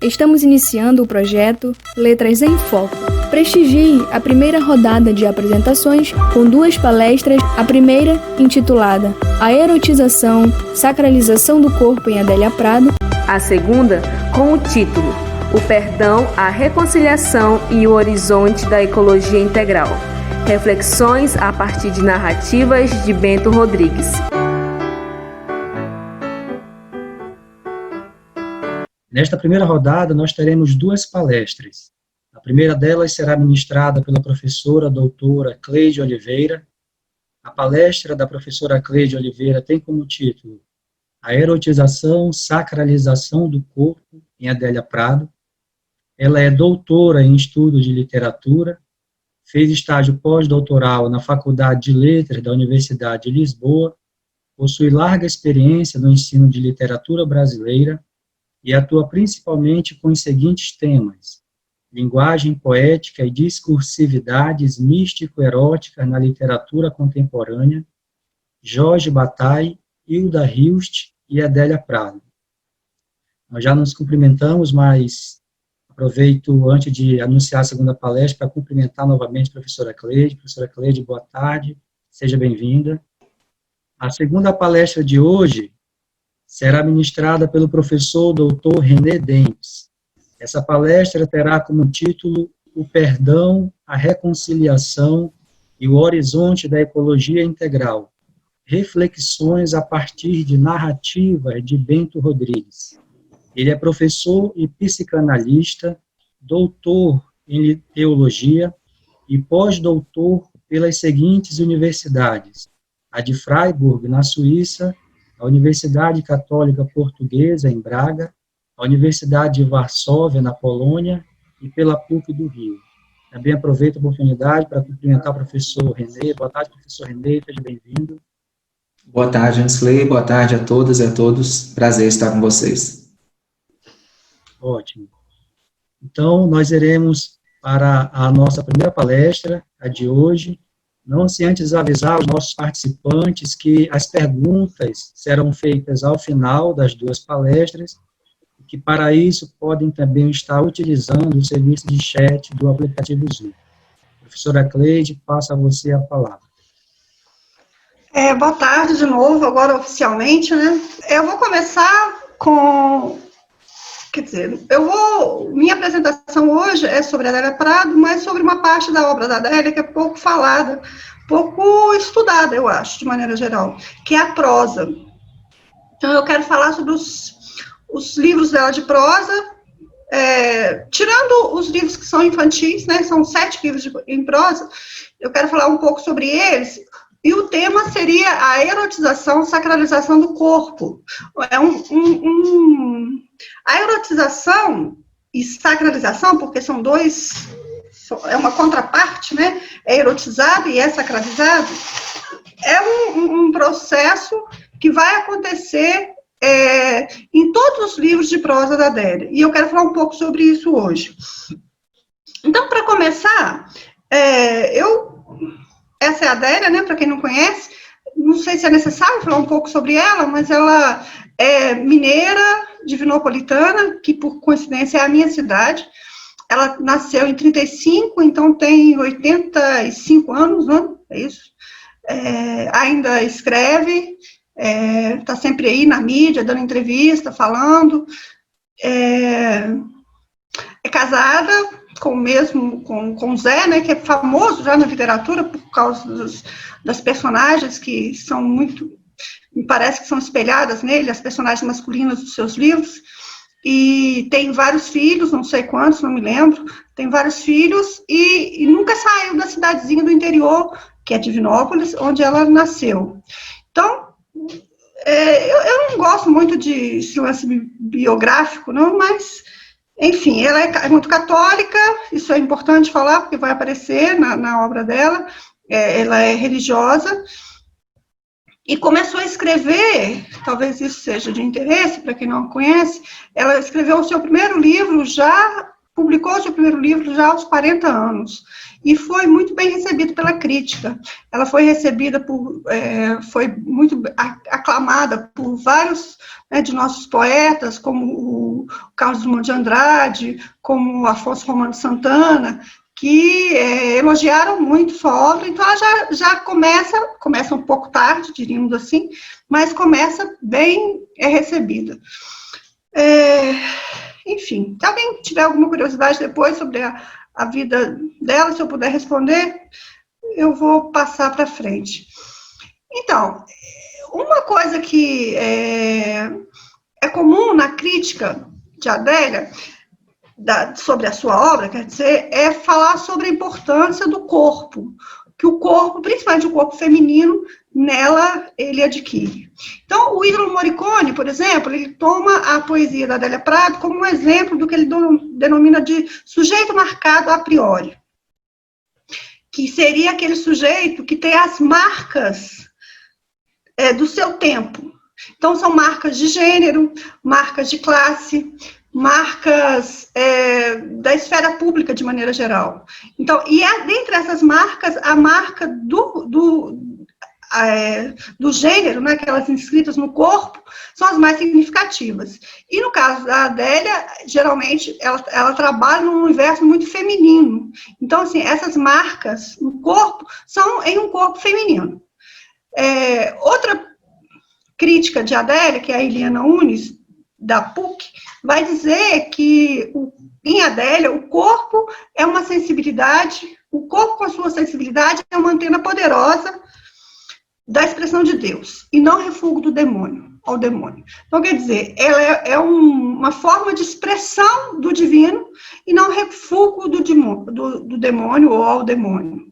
Estamos iniciando o projeto Letras em Foco. Prestigie a primeira rodada de apresentações com 2 palestras, a primeira intitulada A Erotização, Sacralização do Corpo em Adélia Prado, a segunda com o título O Perdão, a Reconciliação e o Horizonte da Ecologia Integral. Reflexões a partir de narrativas de Bento Rodrigues. Nesta primeira rodada, nós teremos 2 palestras. A primeira delas será ministrada pela professora doutora Cleide Oliveira. A palestra da professora Cleide Oliveira tem como título A Erotização, Sacralização do Corpo em Adélia Prado. Ela é doutora em estudos de literatura, fez estágio pós-doutoral na Faculdade de Letras da Universidade de Lisboa, possui larga experiência no ensino de literatura brasileira e atua principalmente com os seguintes temas: linguagem poética e discursividades místico-eróticas na literatura contemporânea, Jorge Bataille, Hilda Hilst e Adélia Prado. Nós já nos cumprimentamos, mas aproveito, antes de anunciar a segunda palestra, para cumprimentar novamente a professora Cleide. Professora Cleide, boa tarde, seja bem-vinda. A segunda palestra de hoje será ministrada pelo professor Dr. René Dempes. Essa palestra terá como título O Perdão, a Reconciliação e o Horizonte da Ecologia Integral. Reflexões a partir de narrativas de Bento Rodrigues. Ele é professor e psicanalista, doutor em teologia e pós-doutor pelas seguintes universidades: a de Freiburg, na Suíça, a Universidade Católica Portuguesa, em Braga, a Universidade de Varsóvia, na Polônia, e pela PUC do Rio. Também aproveito a oportunidade para cumprimentar o professor René. Boa tarde, professor René, seja bem-vindo. Boa tarde, Ansley, boa tarde a todas e a todos, prazer estar com vocês. Ótimo. Então, nós iremos para a nossa primeira palestra, a de hoje, não se antes avisar os nossos participantes que as perguntas serão feitas ao final das 2 palestras, e que para isso podem também estar utilizando o serviço de chat do aplicativo Zoom. Professora Cleide, passa a você a palavra. Boa tarde de novo, agora oficialmente, né? Eu vou começar com... minha apresentação hoje é sobre Adélia Prado, mas sobre uma parte da obra da Adélia que é pouco falada, pouco estudada, eu acho, de maneira geral, que é a prosa. Então, eu quero falar sobre os livros dela de prosa, tirando os livros que são infantis, né, são 7 livros em prosa, eu quero falar um pouco sobre eles, e o tema seria a erotização, sacralização do corpo. A erotização e sacralização, porque são 2, é uma contraparte, né? É erotizado e é sacralizado, é um processo que vai acontecer em todos os livros de prosa da Adélia, e eu quero falar um pouco sobre isso hoje. Então, para começar, essa é a Adélia, né? Para quem não conhece, não sei se é necessário falar um pouco sobre ela, mas ela é mineira, divinopolitana, que por coincidência é a minha cidade. Ela nasceu em 35, então tem 85 anos, né? É isso. Ainda escreve, está sempre aí na mídia, dando entrevista, falando. É casada com o Zé, né, que é famoso já na literatura por causa das personagens que são muito, me parece que são espelhadas nele, as personagens masculinas dos seus livros, e tem vários filhos, não sei quantos, não me lembro, tem vários filhos, e nunca saiu da cidadezinha do interior, que é Divinópolis, onde ela nasceu. Então, eu não gosto muito de lance biográfico, não, mas... Enfim, ela é muito católica, isso é importante falar, porque vai aparecer na obra dela, ela é religiosa, e começou a escrever, talvez isso seja de interesse para quem não a conhece, ela escreveu o seu primeiro livro publicou o seu primeiro livro já aos 40 anos, e foi muito bem recebida pela crítica. Ela foi recebida foi muito aclamada por vários, né, de nossos poetas, como o Carlos Drummond de Andrade, como o Afonso Romano Santana, que elogiaram muito sua obra. Então ela já começa um pouco tarde, diríamos assim, mas começa bem recebida. Enfim, se alguém tiver alguma curiosidade depois sobre a vida dela, se eu puder responder, eu vou passar para frente. Então, uma coisa que é comum na crítica de Adélia, sobre a sua obra, quer dizer, é falar sobre a importância do corpo, que o corpo, principalmente o corpo feminino, nela ele adquire. Então, o Ítalo Morricone, por exemplo, ele toma a poesia da Adélia Prado como um exemplo do que ele denomina de sujeito marcado a priori, que seria aquele sujeito que tem as marcas do seu tempo. Então, são marcas de gênero, marcas de classe, marcas da esfera pública de maneira geral. Então, dentre essas marcas, a marca do gênero, né, aquelas inscritas no corpo, são as mais significativas. E no caso da Adélia, geralmente, ela trabalha num universo muito feminino. Então, assim, essas marcas no corpo são em um corpo feminino. Outra crítica de Adélia, que é a Eliana Unes, da PUC, vai dizer que em Adélia o corpo é uma sensibilidade, o corpo com a sua sensibilidade é uma antena poderosa da expressão de Deus, e não refúgio ao demônio. Então, quer dizer, ela é uma forma de expressão do divino e não refúgio do demônio ou ao demônio.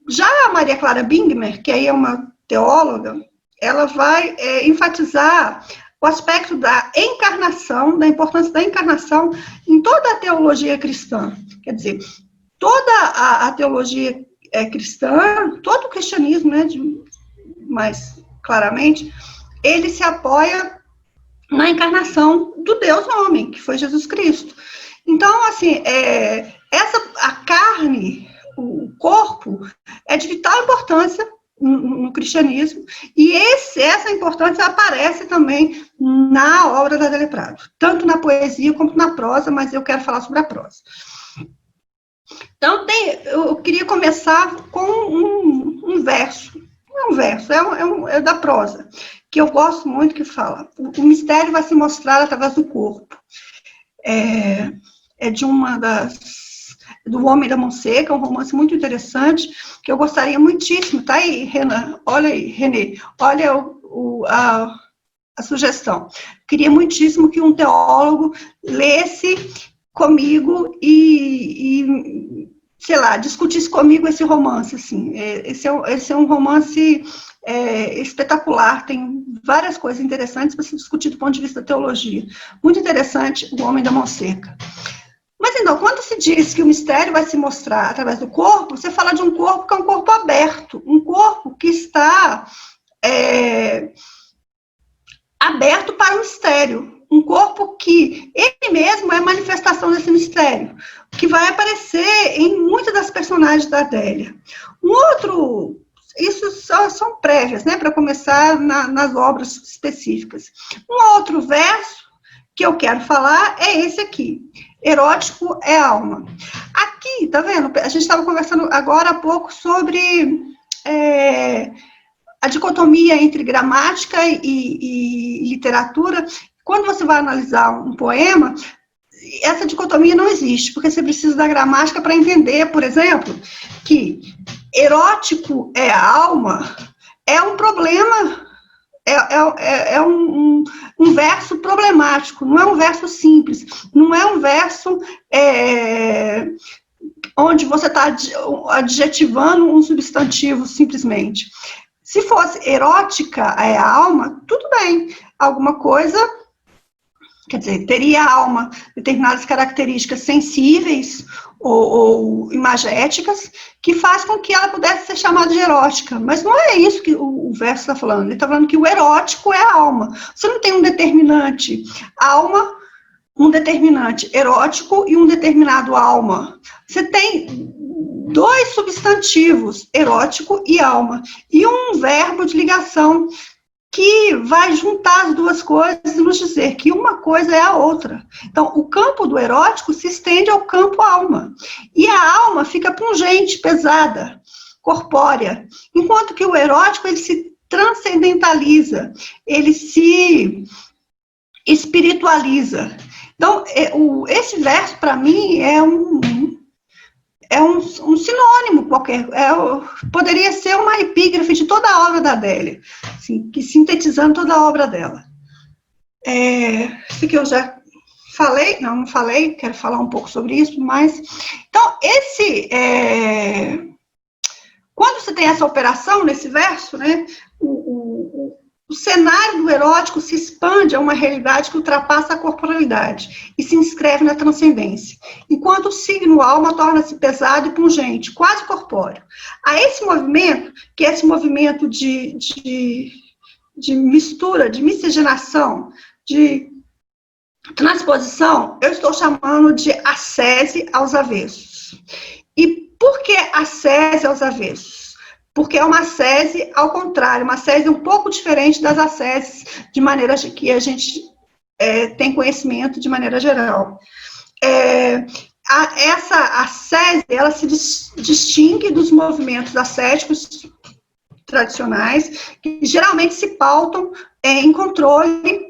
Já a Maria Clara Bingmer, que aí é uma teóloga, ela vai enfatizar o aspecto da encarnação, da importância da encarnação em toda a teologia cristã. Quer dizer, toda a teologia cristã, todo o cristianismo, né, mais claramente, ele se apoia na encarnação do Deus homem, que foi Jesus Cristo. Então, assim, a carne, o corpo, é de vital importância no cristianismo, e essa importância aparece também na obra da Adélia Prado, tanto na poesia como na prosa, mas eu quero falar sobre a prosa. Então, eu queria começar com um verso, não é um verso, é da prosa, que eu gosto muito, que fala: o mistério vai se mostrar através do corpo. De do Homem da Mão Seca, um romance muito interessante, que eu gostaria muitíssimo. Tá aí, Renan, olha aí, Renê, olha a sugestão. Queria muitíssimo que um teólogo lesse comigo e sei lá, discutisse comigo esse romance, assim. Esse é um romance espetacular, tem várias coisas interessantes para se discutir do ponto de vista da teologia. Muito interessante, O Homem da Mão Seca. Mas, então, quando se diz que o mistério vai se mostrar através do corpo, você fala de um corpo que é um corpo aberto, um corpo que está aberto para o mistério, um corpo que ele mesmo é manifestação desse mistério, que vai aparecer em muitas das personagens da Adélia. Isso são prévias, né, para começar nas obras específicas. Um outro verso que eu quero falar é esse aqui: erótico é alma. Aqui, tá vendo? A gente estava conversando agora há pouco sobre a dicotomia entre gramática e literatura. Quando você vai analisar um poema, essa dicotomia não existe, porque você precisa da gramática para entender, por exemplo, que erótico é a alma, é um problema, um verso problemático, não é um verso simples, não é um verso onde você está adjetivando um substantivo simplesmente. Se fosse erótica é a alma, tudo bem, alguma coisa, quer dizer, teria a alma determinadas características sensíveis ou imagéticas que faz com que ela pudesse ser chamada de erótica, mas não é isso que o verso está falando. Ele está falando que o erótico é a alma. Você não tem um determinante alma, um determinante erótico e um determinado alma. Você tem dois substantivos, erótico e alma, e um verbo de ligação que vai juntar as duas coisas e nos dizer que uma coisa é a outra. Então, o campo do erótico se estende ao campo alma, e a alma fica pungente, pesada, corpórea, enquanto que o erótico, ele se transcendentaliza, ele se espiritualiza. Então, esse verso, para mim, é um sinônimo qualquer, poderia ser uma epígrafe de toda a obra da Adélia, assim, que sintetizando toda a obra dela. Isso que eu já falei, não falei, quero falar um pouco sobre isso, mas... Então, quando você tem essa operação nesse verso, né, o cenário do erótico se expande a uma realidade que ultrapassa a corporalidade e se inscreve na transcendência, enquanto o signo alma torna-se pesado e pungente, quase corpóreo. A esse movimento, que é esse movimento de mistura, de miscigenação, de transposição, eu estou chamando de ascese aos avessos. E por que ascese aos avessos? Porque é uma ascese ao contrário, uma ascese um pouco diferente das asceses de maneira que a gente tem conhecimento de maneira geral. Essa ascese, ela se distingue dos movimentos ascéticos tradicionais, que geralmente se pautam em controle,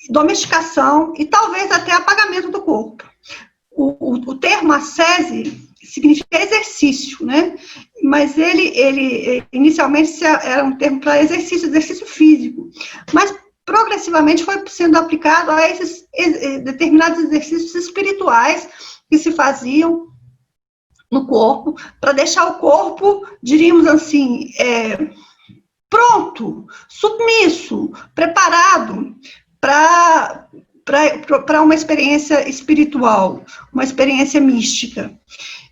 domesticação e talvez até apagamento do corpo. O termo ascese significa exercício, né? Mas ele inicialmente era um termo para exercício físico, mas progressivamente foi sendo aplicado a esses determinados exercícios espirituais que se faziam no corpo, para deixar o corpo, diríamos assim, pronto, submisso, preparado para uma experiência espiritual, uma experiência mística.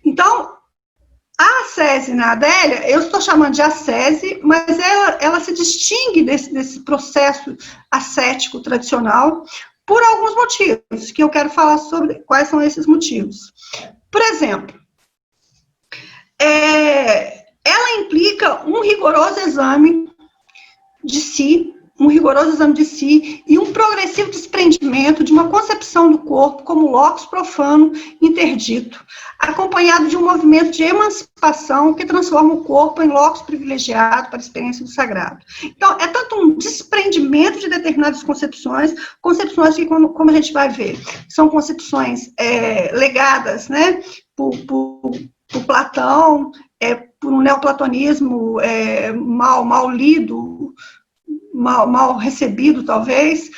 Então, a ascese na Adélia, eu estou chamando de ascese, mas ela se distingue desse processo ascético tradicional por alguns motivos, que eu quero falar sobre quais são esses motivos. Por exemplo, ela implica um rigoroso exame de si, e um progressivo desprendimento de uma concepção do corpo como locus profano interdito, acompanhado de um movimento de emancipação que transforma o corpo em locus privilegiado para a experiência do sagrado. Então, é tanto um desprendimento de determinadas concepções que, como a gente vai ver, são concepções legadas, né, por Platão, por um neoplatonismo mal lido, mal recebido, talvez.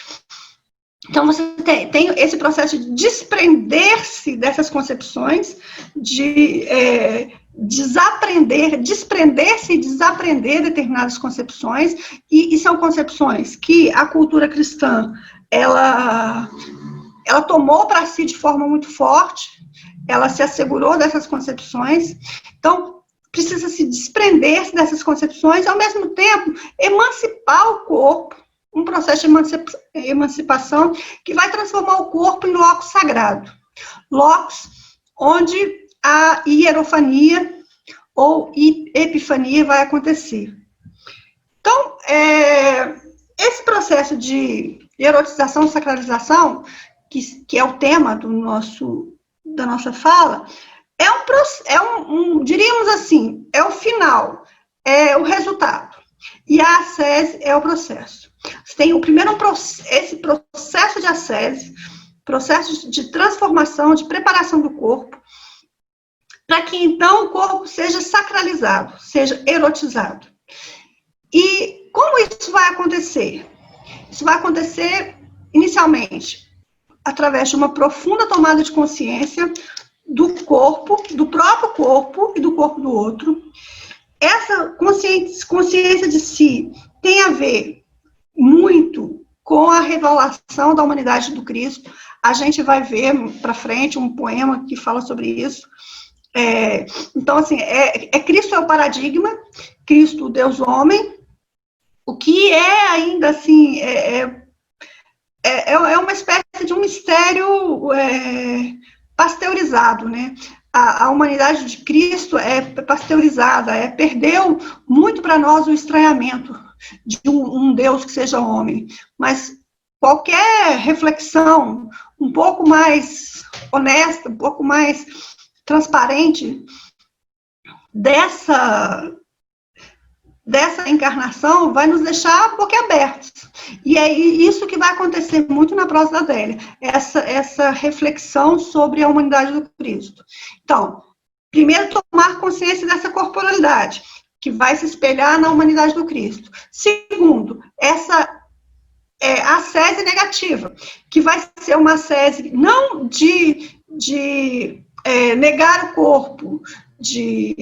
Então, você tem esse processo de desprender-se dessas concepções, de desprender-se e desaprender determinadas concepções, e são concepções que a cultura cristã, ela tomou para si de forma muito forte, ela se assegurou dessas concepções. Então, precisa se desprender dessas concepções e, ao mesmo tempo, emancipar o corpo, um processo de emancipação que vai transformar o corpo em locus sagrado. Locus onde a hierofania ou epifania vai acontecer. Então, esse processo de erotização e sacralização, que é o tema da nossa fala, diríamos assim, é o final, é o resultado. E a ascese é o processo. Você tem esse processo de ascese, processo de transformação, de preparação do corpo, para que então o corpo seja sacralizado, seja erotizado. E como isso vai acontecer? Isso vai acontecer, inicialmente, através de uma profunda tomada de consciência do corpo, do próprio corpo e do corpo do outro. Essa consciência de si tem a ver muito com a revelação da humanidade do Cristo. A gente vai ver para frente um poema que fala sobre isso. Então, assim, Cristo é o paradigma, Cristo, Deus homem, o que é ainda assim, uma espécie de um mistério pasteurizado, né? a humanidade de Cristo é pasteurizada, perdeu muito para nós o estranhamento de um Deus que seja homem, mas qualquer reflexão um pouco mais honesta, um pouco mais transparente dessa encarnação vai nos deixar boquiabertos. E é isso que vai acontecer muito na prosa da Adélia, essa reflexão sobre a humanidade do Cristo. Então, primeiro, tomar consciência dessa corporalidade, que vai se espelhar na humanidade do Cristo. Segundo, essa ascese negativa, que vai ser uma ascese não de negar o corpo, de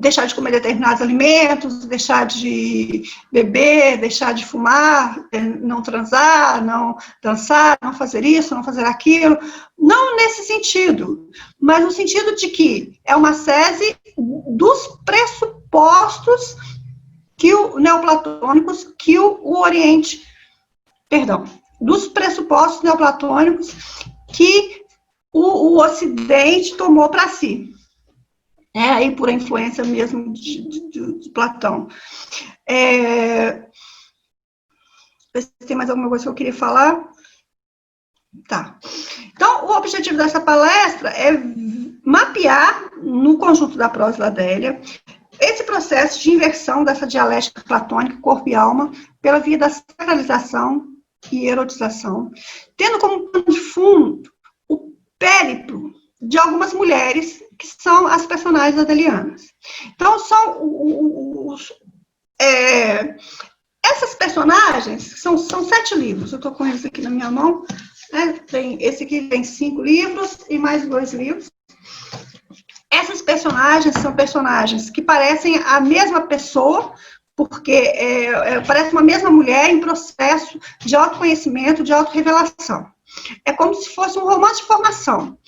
deixar de comer determinados alimentos, deixar de beber, deixar de fumar, não transar, não dançar, não fazer isso, não fazer aquilo. Não nesse sentido, mas no sentido de que é uma ascese dos pressupostos que neoplatônicos, que o Oriente, dos pressupostos neoplatônicos que o Ocidente tomou para si. Aí por influência mesmo de Platão. Se tem mais alguma coisa que eu queria falar? Tá. Então, o objetivo dessa palestra é mapear, no conjunto da prosa da Adélia, esse processo de inversão dessa dialética platônica, corpo e alma, pela via da sacralização e erotização, tendo como pano de fundo o périplo de algumas mulheres que são as personagens adelianas. Então, são essas personagens, são 7 livros, eu estou com eles aqui na minha mão, né? Esse aqui tem 5 livros e mais 2 livros. Essas personagens são personagens que parecem a mesma pessoa, porque parece uma mesma mulher em processo de autoconhecimento, de autorrevelação. É como se fosse um romance de formação,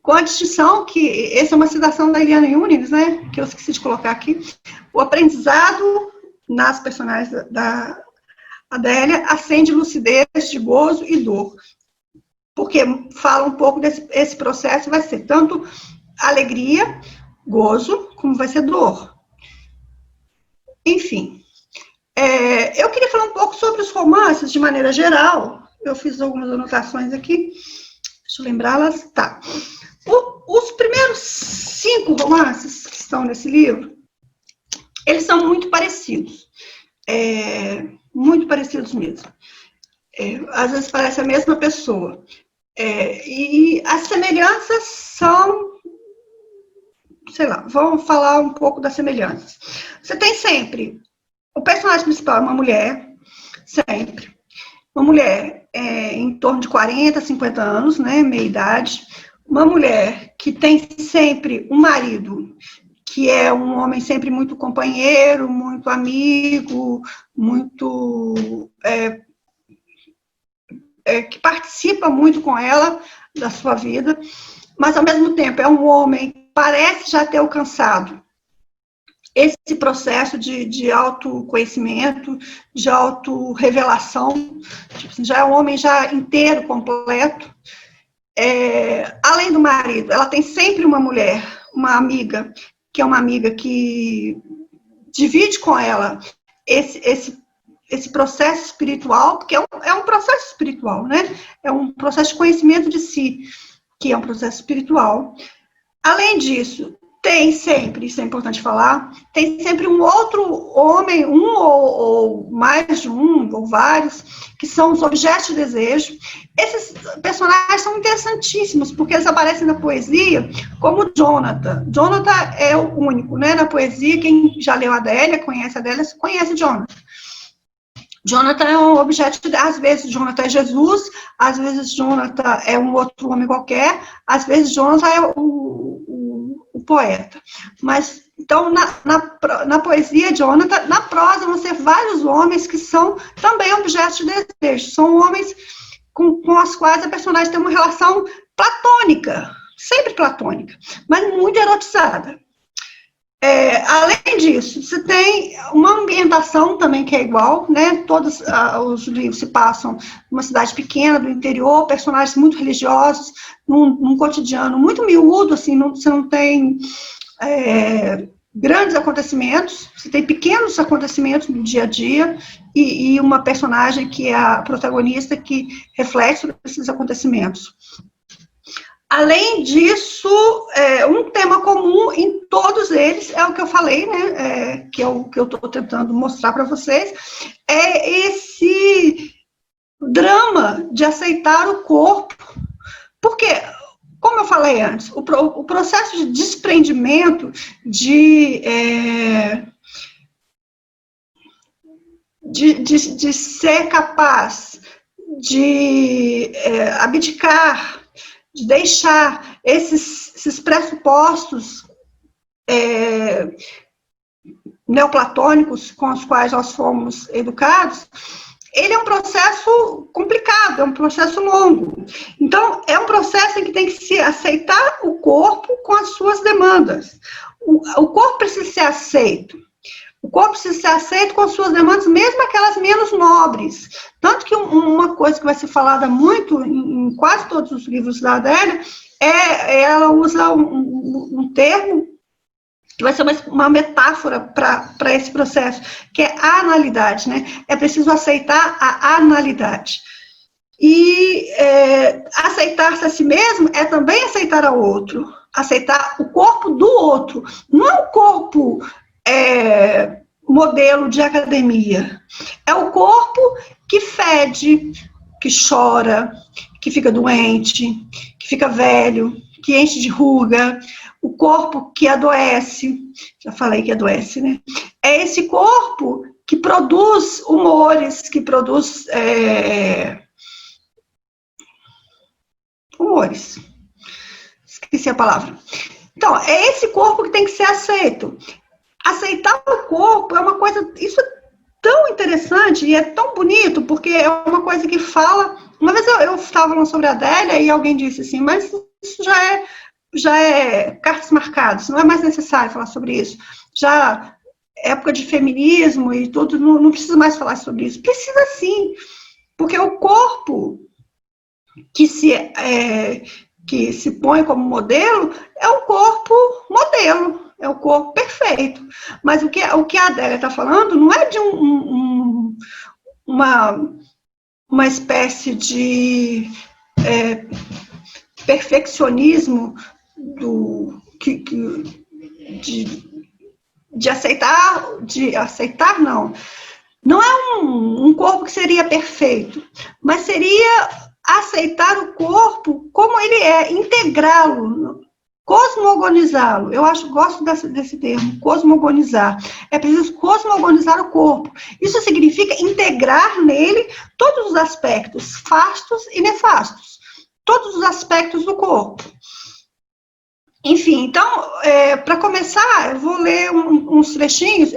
com a distinção que, essa é uma citação da Eliana Yunes, né, que eu esqueci de colocar aqui, o aprendizado nas personagens da Adélia acende lucidez de gozo e dor, porque fala um pouco desse processo, vai ser tanto alegria, gozo, como vai ser dor. Enfim, eu queria falar um pouco sobre os romances de maneira geral, eu fiz algumas anotações aqui, deixa eu lembrá-las, tá. Os primeiros 5 romances que estão nesse livro, eles são muito parecidos mesmo. Às vezes parece a mesma pessoa. E as semelhanças são, sei lá, vamos falar um pouco das semelhanças. Você tem sempre, o personagem principal é uma mulher, sempre. Uma mulher em torno de 40, 50 anos, né, meia idade. Uma mulher que tem sempre um marido, que é um homem sempre muito companheiro, muito amigo, muito que participa muito com ela da sua vida, mas ao mesmo tempo é um homem que parece já ter alcançado esse processo de autoconhecimento, de autorrevelação, tipo assim, já é um homem já inteiro, completo. Além do marido, ela tem sempre uma mulher, uma amiga, que é uma amiga que divide com ela esse processo espiritual, porque é um processo espiritual, né? É um processo de conhecimento de si, que é um processo espiritual. Além disso, tem sempre, isso é importante falar, tem sempre um outro homem, um ou mais de um, ou vários, que são os objetos de desejo. Esses personagens são interessantíssimos, porque eles aparecem na poesia como Jonathan. Jonathan é o único, né, na poesia, quem já leu a Adélia, conhece Jonathan. Jonathan é um objeto, às vezes Jonathan é Jesus, às vezes Jonathan é um outro homem qualquer, às vezes Jonathan é o poeta. Mas, então, na poesia, Jonathan, na prosa, vão ser vários homens que são também objetos de desejo. São homens com os quais a personagem tem uma relação platônica, sempre platônica, mas muito erotizada. Além disso, você tem uma ambientação também que é igual, né? Todos os livros se passam numa cidade pequena, do interior, personagens muito religiosos, num cotidiano muito miúdo, assim, você não tem grandes acontecimentos, você tem pequenos acontecimentos no dia a dia, e uma personagem que é a protagonista que reflete sobre esses acontecimentos. Além disso, um tema comum em todos eles é o que eu falei, né, que é o que eu estou tentando mostrar para vocês, é esse drama de aceitar o corpo, porque, como eu falei antes, o processo de desprendimento, de ser capaz de abdicar, de deixar esses pressupostos neoplatônicos com os quais nós fomos educados, ele é um processo complicado, é um processo longo. Então, é um processo em que tem que se aceitar o corpo com as suas demandas. O corpo precisa ser aceito. O corpo precisa ser aceito com as suas demandas, mesmo aquelas menos nobres. Tanto que uma coisa que vai ser falada muito em quase todos os livros da Adélia, ela usa um termo que vai ser uma metáfora para esse processo, que é a analidade, né? É preciso aceitar a analidade. E aceitar-se a si mesmo é também aceitar ao outro, aceitar o corpo do outro, não é o corpo modelo de academia, é o corpo que fede, que chora, que fica doente, que fica velho, que enche de ruga, o corpo que adoece, já falei que adoece, né? É esse corpo que produz humores, que produz humores, esqueci a palavra. Então, é esse corpo que tem que ser aceito. Aceitar o corpo é uma coisa, isso é tão interessante e é tão bonito, porque é uma coisa que fala, uma vez eu estava falando sobre a Adélia e alguém disse assim, mas isso já é cartas marcadas, não é mais necessário falar sobre isso, já época de feminismo e tudo, não precisa mais falar sobre isso. Precisa sim, porque o corpo que se põe como modelo é o corpo modelo, é o corpo perfeito. Mas o que a Adélia está falando não é de uma espécie de perfeccionismo de aceitar não é um corpo que seria perfeito, mas seria aceitar o corpo como ele é, integrá-lo, cosmogonizá-lo. Eu gosto desse termo, cosmogonizar. É preciso cosmogonizar o corpo. Isso significa integrar nele todos os aspectos, fastos e nefastos, todos os aspectos do corpo. Enfim, então, para começar, eu vou ler uns trechinhos,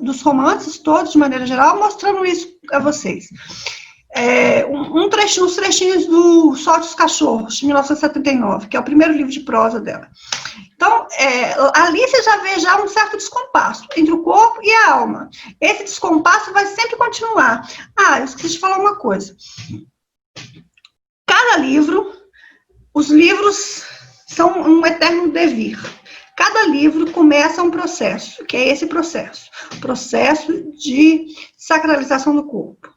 dos romances todos, de maneira geral, mostrando isso a vocês. Uns trechinhos do Solte os Cachorros, de 1979, que é o primeiro livro de prosa dela. Então, ali você já vê um certo descompasso entre o corpo e a alma. Esse descompasso vai sempre continuar. Eu esqueci de falar uma coisa. Cada livro, os livros são um eterno devir. Cada livro começa um processo, que é esse processo de sacralização do corpo.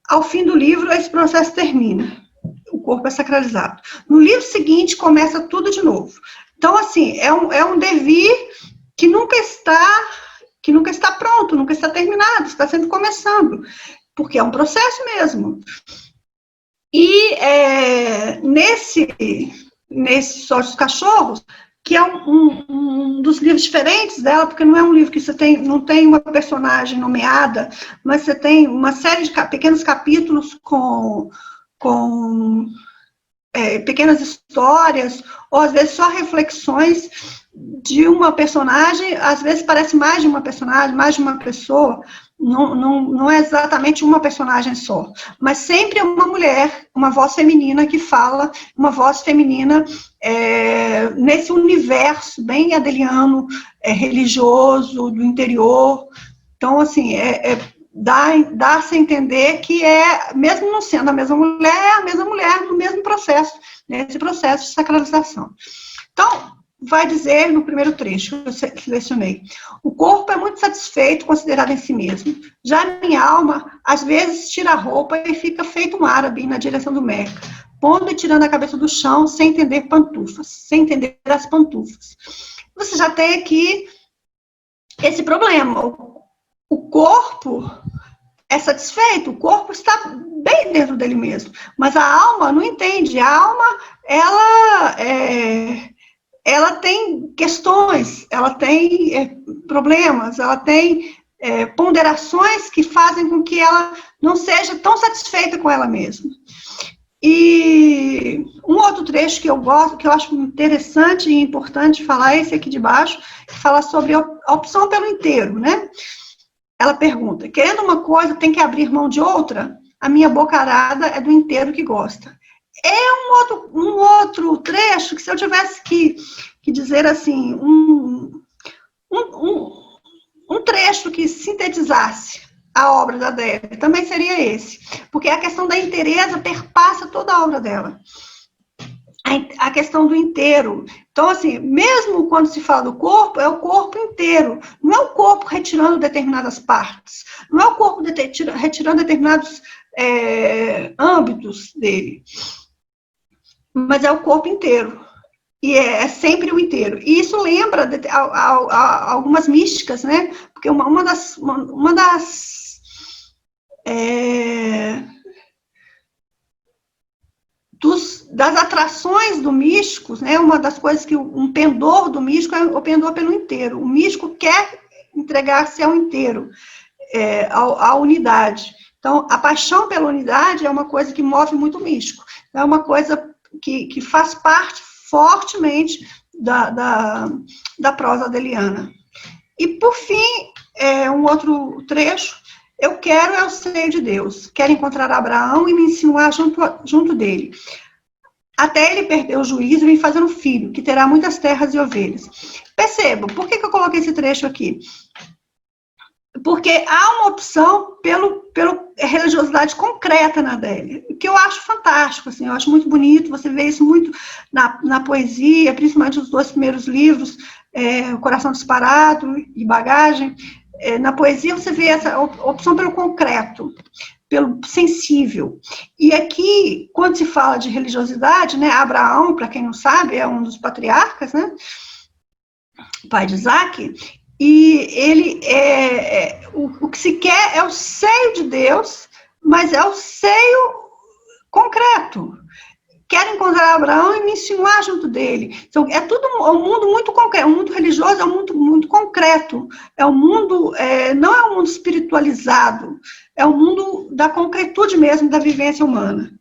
Ao fim do livro, esse processo termina. O corpo é sacralizado. No livro seguinte, começa tudo de novo. Então, assim, é um devir que nunca está pronto, nunca está terminado, está sempre começando, porque é um processo mesmo. E nesse Solte os Cachorros, que é um dos livros diferentes dela, porque não é um livro que não tem uma personagem nomeada, mas você tem uma série de pequenos capítulos com pequenas histórias, ou às vezes só reflexões de uma personagem, às vezes parece mais de uma personagem, mais de uma pessoa, não é exatamente uma personagem só, mas sempre é uma mulher, uma voz feminina que fala, uma voz feminina nesse universo bem adeliano, religioso, do interior. Então, assim, dá-se a entender que mesmo não sendo a mesma mulher, é a mesma mulher no mesmo processo, nesse processo de sacralização. Então, vai dizer no primeiro trecho que eu selecionei: o corpo é muito satisfeito, considerado em si mesmo. Já a minha alma, às vezes, tira a roupa e fica feito um árabe na direção do Meca, pondo e tirando a cabeça do chão sem entender pantufas, sem entender as pantufas. Você já tem aqui esse problema. O corpo é satisfeito, o corpo está bem dentro dele mesmo, mas a alma não entende. A alma, ela tem questões, ela tem problemas, ela tem ponderações que fazem com que ela não seja tão satisfeita com ela mesma. E um outro trecho que eu gosto, que eu acho interessante e importante falar, é esse aqui de baixo, que fala sobre a opção pelo inteiro, né? Ela pergunta: querendo uma coisa, tem que abrir mão de outra? A minha bocarada é do inteiro que gosta. É um outro trecho que, se eu tivesse que dizer assim, um trecho que sintetizasse a obra da Adélia, também seria esse, porque a questão da inteireza perpassa toda a obra dela. A questão do inteiro. Então, assim, mesmo quando se fala do corpo, é o corpo inteiro. Não é o corpo retirando determinadas partes. Não é o corpo retirando determinados âmbitos dele. Mas é o corpo inteiro. E é sempre o inteiro. E isso lembra algumas místicas, né? Porque uma das das atrações do místico, né, uma das coisas que um pendor do místico é o pendor pelo inteiro. O místico quer entregar-se ao inteiro, à unidade. Então, a paixão pela unidade é uma coisa que move muito o místico. É uma coisa que faz parte fortemente da prosa adeliana. E, por fim, um outro trecho: eu quero é o seio de Deus, quero encontrar Abraão e me insinuar junto dele. Até ele perder o juízo e vir fazer um filho, que terá muitas terras e ovelhas. Percebam, por que eu coloquei esse trecho aqui? Porque há uma opção pela religiosidade concreta na Adélia, que eu acho fantástico, assim, eu acho muito bonito. Você vê isso muito na poesia, principalmente nos 2 primeiros livros, O Coração Disparado e Bagagem. Na poesia você vê essa opção pelo concreto, pelo sensível. E aqui, quando se fala de religiosidade, né, Abraão, para quem não sabe, é um dos patriarcas, né, pai de Isaac, e ele o que se quer é o seio de Deus, mas é o seio concreto. Quero encontrar Abraão e me insinuar junto dele. Então, é um mundo muito concreto. O mundo religioso é um mundo muito concreto. É um mundo, não é um mundo espiritualizado. É um mundo da concretude mesmo, da vivência humana.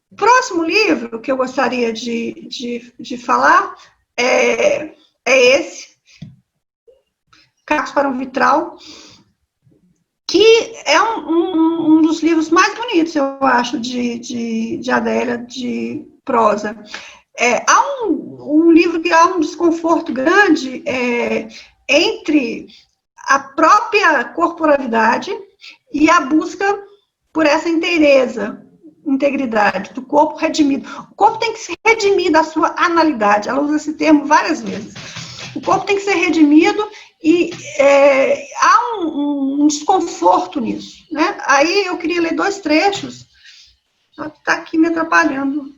O próximo livro que eu gostaria de falar é esse, Cartas para um Vitral, que é um dos livros mais bonitos, eu acho, de Adélia, de prosa. Há um livro que há um desconforto grande entre a própria corporalidade e a busca por essa integridade do corpo redimido. O corpo tem que ser redimido da sua analidade. Ela usa esse termo várias vezes. O corpo tem que ser redimido e há um desconforto nisso, né? Aí eu queria ler 2 trechos. Está aqui me atrapalhando.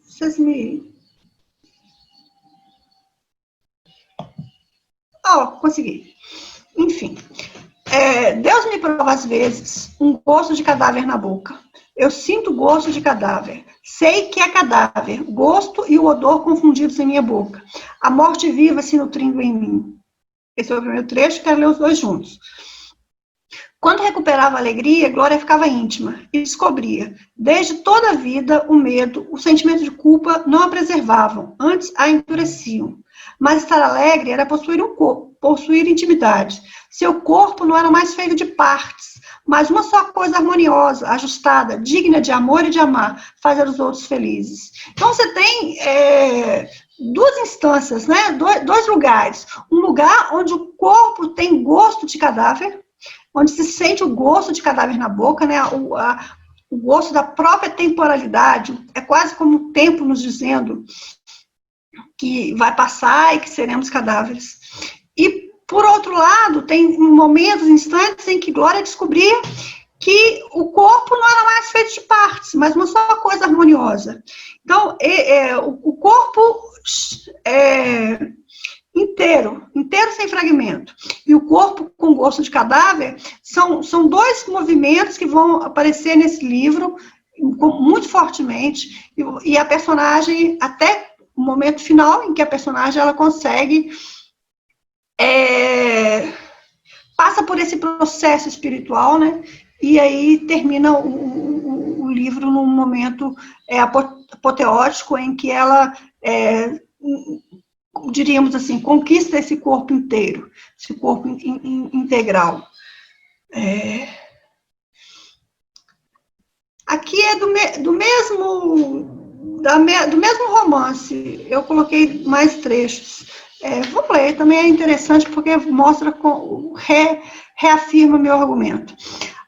Vocês me... consegui. Enfim. Deus me prova às vezes um gosto de cadáver na boca. Eu sinto gosto de cadáver. Sei que é cadáver, gosto e o odor confundidos em minha boca. A morte viva se nutrindo em mim. Esse é o primeiro trecho, quero ler os 2 juntos. Quando recuperava a alegria, Glória ficava íntima e descobria, desde toda a vida, o medo, o sentimento de culpa não a preservavam, antes a endureciam. Mas estar alegre era possuir um corpo, possuir intimidade. Seu corpo não era mais feito de partes, mas uma só coisa harmoniosa, ajustada, digna de amor e de amar, fazer os outros felizes. Então você tem duas instâncias, né? Dois lugares. Um lugar onde o corpo tem gosto de cadáver, onde se sente o gosto de cadáver na boca, né? O gosto da própria temporalidade, é quase como o tempo nos dizendo que vai passar e que seremos cadáveres. E, por outro lado, tem momentos, instantes em que Glória descobria que o corpo não era mais feito de partes, mas uma só coisa harmoniosa. Então, o corpo inteiro sem fragmento, e o corpo com gosto de cadáver, são dois movimentos que vão aparecer nesse livro muito fortemente, e a personagem, até o momento final em que a personagem ela consegue passa por esse processo espiritual, né? E aí termina o livro num momento apoteótico em que ela diríamos assim, conquista esse corpo inteiro, esse corpo integral. Aqui é do mesmo romance, eu coloquei mais trechos. Vou ler, também é interessante porque mostra, reafirma meu argumento.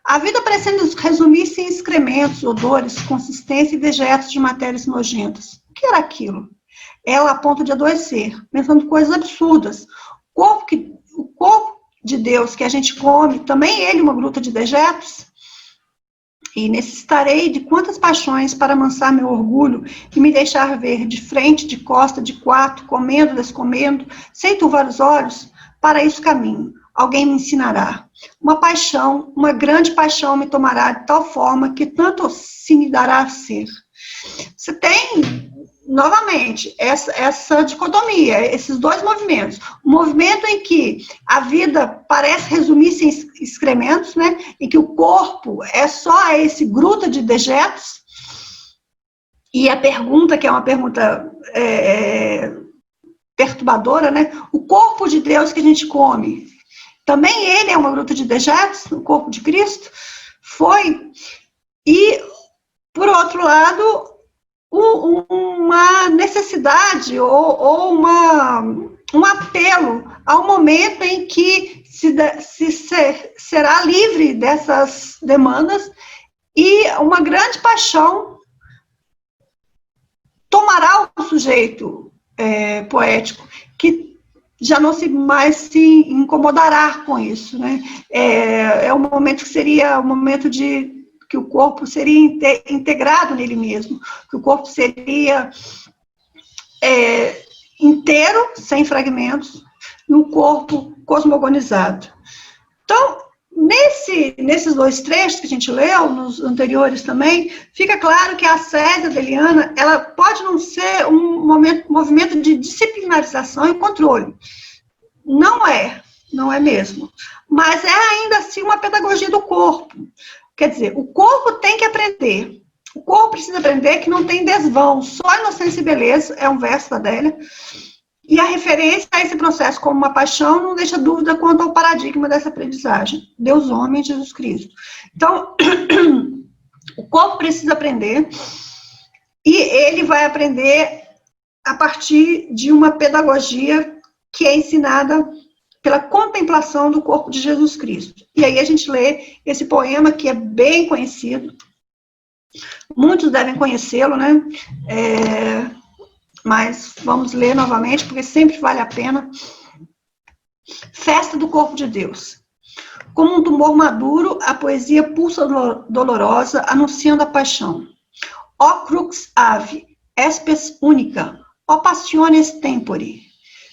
A vida parecendo resumir-se em excrementos, odores, consistência e dejetos de matérias nojentas. O que era aquilo? Ela a ponto de adoecer, pensando coisas absurdas. O corpo de Deus que a gente come, também ele uma gruta de dejetos? E necessitarei de quantas paixões para amansar meu orgulho e me deixar ver de frente, de costa, de quatro, comendo, descomendo, sem turvar os olhos? Para isso caminho. Alguém me ensinará. Uma paixão, uma grande paixão me tomará de tal forma que tanto se me dará a ser. Você tem, novamente, essa dicotomia, esses dois movimentos. O movimento em que a vida parece resumir-se em excrementos, né? Em que o corpo é só esse gruta de dejetos. E a pergunta, que é uma pergunta perturbadora, né? O corpo de Deus que a gente come, também ele é uma gruta de dejetos, o corpo de Cristo? Foi. E, por outro lado, uma necessidade ou um apelo ao momento em que será livre dessas demandas e uma grande paixão tomará o sujeito poético, que já não mais se incomodará com isso, né? É um momento que seria um momento que o corpo seria integrado nele mesmo, que o corpo seria inteiro, sem fragmentos, e um corpo cosmogonizado. Então, nesses dois trechos que a gente leu, nos anteriores também, fica claro que a ascese adeliana, ela pode não ser um movimento de disciplinarização e controle. Não é mesmo. Mas é ainda assim uma pedagogia do corpo. Quer dizer, o corpo tem que aprender. O corpo precisa aprender que não tem desvão, só inocência e beleza, é um verso da Adélia. E a referência a esse processo como uma paixão não deixa dúvida quanto ao paradigma dessa aprendizagem. Deus, homem, Jesus Cristo. Então, o corpo precisa aprender e ele vai aprender a partir de uma pedagogia que é ensinada pela contemplação do corpo de Jesus Cristo. E aí a gente lê esse poema que é bem conhecido. Muitos devem conhecê-lo, né? Mas vamos ler novamente, porque sempre vale a pena. Festa do corpo de Deus. Como um tumor maduro, a poesia pulsa dolorosa, anunciando a paixão. Ó crux ave, espes única, ó passiones tempori.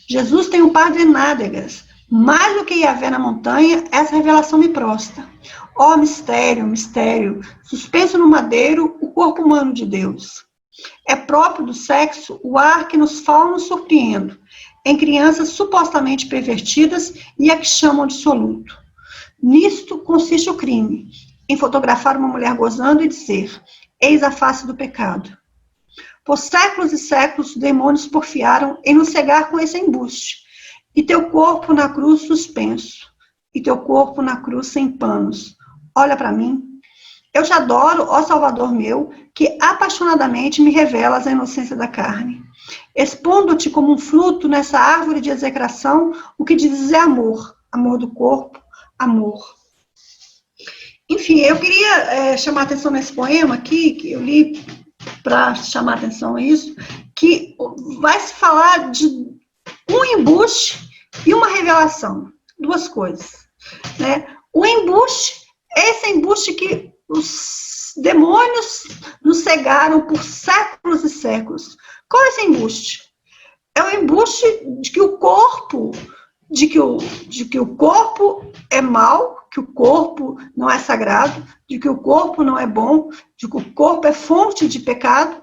Jesus tem um par de nádegas. Mais do que Yahvé na montanha, essa revelação me prosta. Ó mistério, mistério, suspenso no madeiro, o corpo humano de Deus. É próprio do sexo o ar que nos faunos surpreende, em crianças supostamente pervertidas e a que chamam de soluto. Nisto consiste o crime, em fotografar uma mulher gozando e dizer: eis a face do pecado. Por séculos e séculos, os demônios porfiaram em nos cegar com esse embuste. E teu corpo na cruz suspenso, e teu corpo na cruz sem panos. Olha para mim. Eu te adoro, ó Salvador meu, que apaixonadamente me revelas a inocência da carne. Expondo-te como um fruto nessa árvore de execração, o que dizes é amor. Amor do corpo, amor. Enfim, eu queria chamar a atenção nesse poema aqui, que eu li para chamar a atenção a isso, que vai se falar de um embuste e uma revelação. Duas coisas, né? O embuste é esse embuste que os demônios nos cegaram por séculos e séculos. Qual é esse embuste? É o embuste de que o corpo, de que o corpo é mau, que o corpo não é sagrado, de que o corpo não é bom, de que o corpo é fonte de pecado,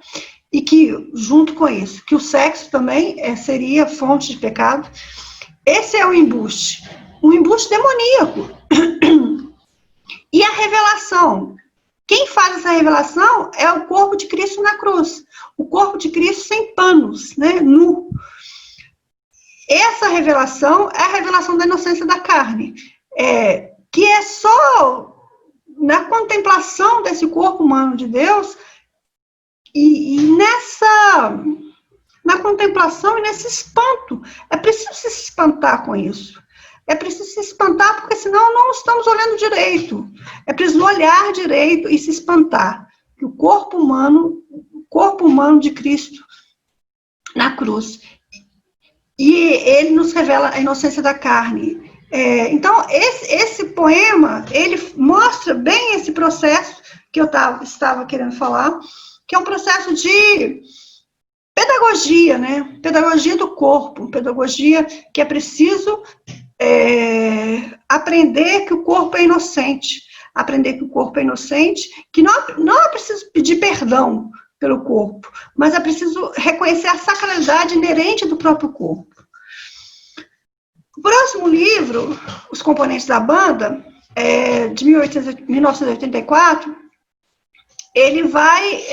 e que, junto com isso, que o sexo também seria fonte de pecado. Esse é o embuste demoníaco. E a revelação? Quem faz essa revelação é o corpo de Cristo na cruz. O corpo de Cristo sem panos, né, nu. Essa revelação é a revelação da inocência da carne, que é só na contemplação desse corpo humano de Deus, na contemplação e nesse espanto. É preciso se espantar com isso. É preciso se espantar, porque senão não estamos olhando direito. É preciso olhar direito e se espantar. Que o corpo humano de Cristo na cruz. E ele nos revela a inocência da carne. Então, esse poema, ele mostra bem esse processo que eu estava querendo falar, que é um processo de pedagogia, né? Pedagogia do corpo, pedagogia que é preciso aprender que o corpo é inocente, que não é preciso pedir perdão pelo corpo, mas é preciso reconhecer a sacralidade inerente do próprio corpo. O próximo livro, Os Componentes da Banda, de 1984, ele vai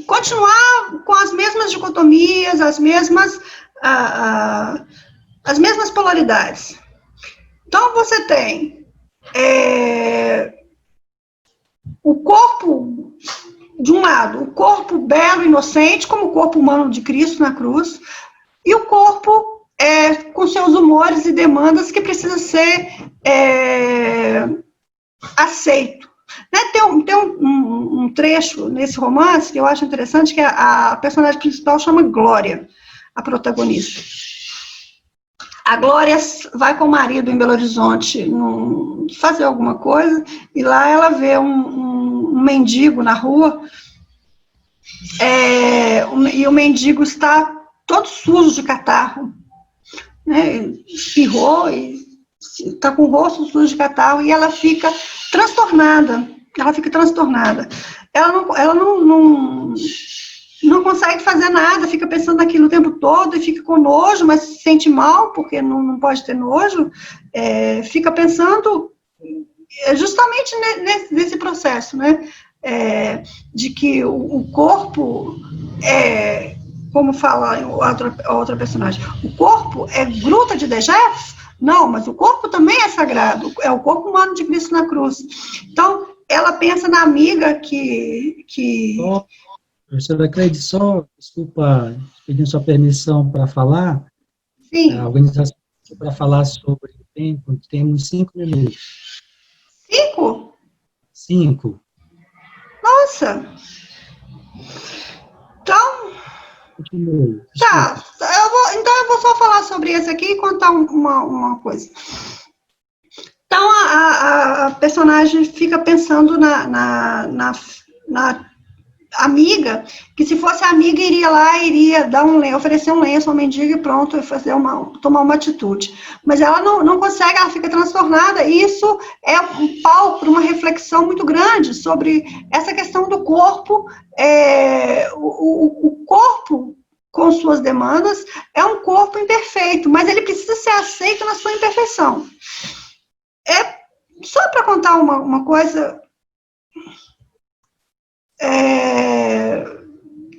continuar com as mesmas dicotomias, as mesmas polaridades. Então, você tem o corpo, de um lado, o corpo belo e inocente, como o corpo humano de Cristo na cruz, e o corpo com seus humores e demandas que precisa ser aceito. Né? Tem um trecho nesse romance que eu acho interessante, que a personagem principal chama Glória, a protagonista. A Glória vai com o marido em Belo Horizonte fazer alguma coisa, e lá ela vê um mendigo na rua, e o mendigo está todo sujo de catarro, né? Espirrou e está com o rosto sujo de catarro, e ela fica transtornada. Ela não consegue fazer nada, fica pensando naquilo o tempo todo e fica com nojo, mas se sente mal, porque não pode ter nojo, fica pensando justamente nesse processo, né? De que o corpo como fala a outra personagem, o corpo é gruta de dejetos? Não, mas o corpo também é sagrado, é o corpo humano de Cristo na cruz. Então, ela pensa na amiga que... Professora Cleide, só, desculpa, pedindo sua permissão para falar. Sim. A organização para falar sobre o tempo, temos 5 minutos. 5? 5. Nossa! Então... Continue. Tá, eu vou só falar sobre esse aqui e contar uma coisa. Então, a personagem fica pensando na amiga, que se fosse amiga, iria lá, iria dar oferecer um lenço ao mendigo e pronto, e tomar uma atitude. Mas ela não consegue, ela fica transtornada, e isso é um palco para uma reflexão muito grande sobre essa questão do corpo. O corpo, com suas demandas, é um corpo imperfeito, mas ele precisa ser aceito na sua imperfeição. só para contar uma coisa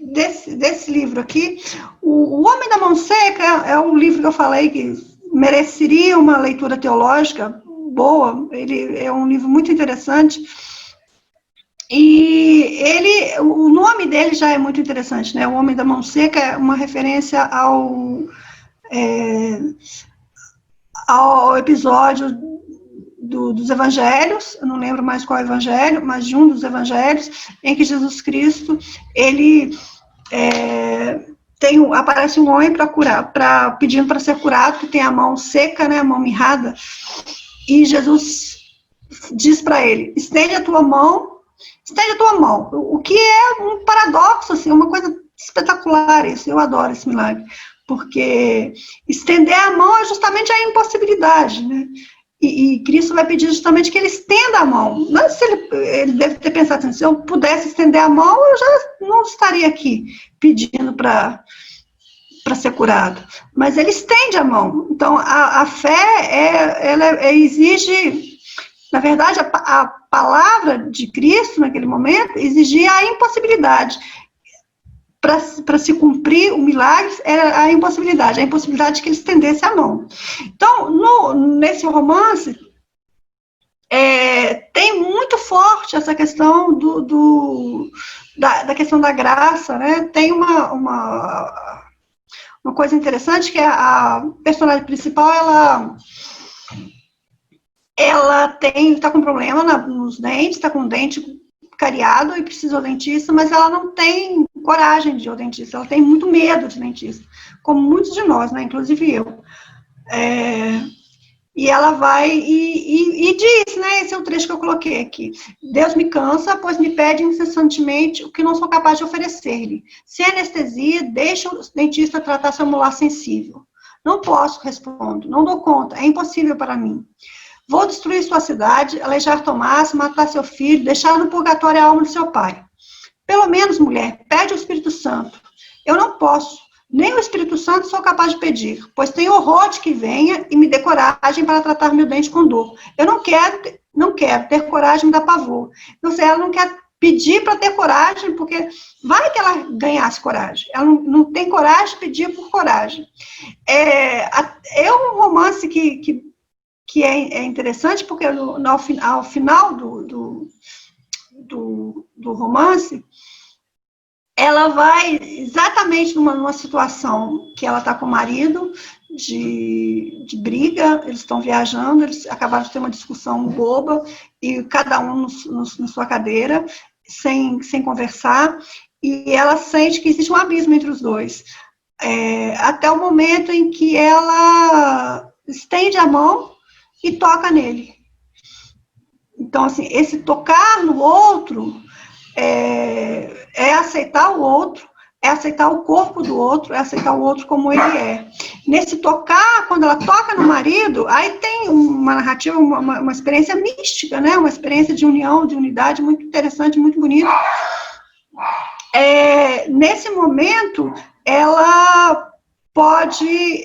desse livro aqui, o Homem da Mão Seca é um livro que eu falei que mereceria uma leitura teológica boa, ele é um livro muito interessante, e o nome dele já é muito interessante, né? O Homem da Mão Seca é uma referência ao episódio dos evangelhos, eu não lembro mais qual evangelho, mas de um dos evangelhos, em que Jesus Cristo, ele aparece um homem pedindo para ser curado, que tem a mão seca, né, a mão mirrada, e Jesus diz para ele, estende a tua mão, o que é um paradoxo, assim, uma coisa espetacular isso, eu adoro esse milagre, porque estender a mão é justamente a impossibilidade, né? E Cristo vai pedir justamente que ele estenda a mão. Não é se ele deve ter pensado assim, se eu pudesse estender a mão, eu já não estaria aqui pedindo para ser curado. Mas ele estende a mão. Então, a fé, ela exige, na verdade, a palavra de Cristo, naquele momento, exigia a impossibilidade. Para se cumprir o milagre, era a impossibilidade de que ele estendesse a mão. Então, nesse romance, tem muito forte essa questão da questão da graça, né? Tem uma coisa interessante, que a personagem principal, ela está com problema nos dentes, está com o dente cariado e precisa ao dentista, mas ela não tem coragem de ir ao dentista, ela tem muito medo de dentista, como muitos de nós, né, inclusive eu. E ela vai e diz, né, esse é o trecho que eu coloquei aqui, Deus me cansa, pois me pede incessantemente o que não sou capaz de oferecer-lhe. Sem anestesia, deixa o dentista tratar seu molar sensível. Não posso, respondo, não dou conta, é impossível para mim. Vou destruir sua cidade, aleijar Tomás, matar seu filho, deixar no purgatório a alma de seu pai. Pelo menos, mulher, pede ao Espírito Santo. Eu não posso, nem o Espírito Santo sou capaz de pedir, pois tenho horror de que venha e me dê coragem para tratar meu dente com dor. Eu não quero ter coragem, me dá pavor. Não sei, ela não quer pedir para ter coragem, porque vai que ela ganhasse coragem. Ela não tem coragem de pedir por coragem. É um romance que é interessante, porque ao final do romance, ela vai exatamente numa situação que ela está com o marido, de briga, eles estão viajando, eles acabaram de ter uma discussão boba, e cada um na sua cadeira, sem conversar, e ela sente que existe um abismo entre os dois. Até o momento em que ela estende a mão e toca nele. Então, assim, esse tocar no outro é aceitar o outro, é aceitar o corpo do outro, é aceitar o outro como ele é. Nesse tocar, quando ela toca no marido, aí tem uma narrativa, uma experiência mística, né? Uma experiência de união, de unidade muito interessante, muito bonita. Nesse momento, ela pode,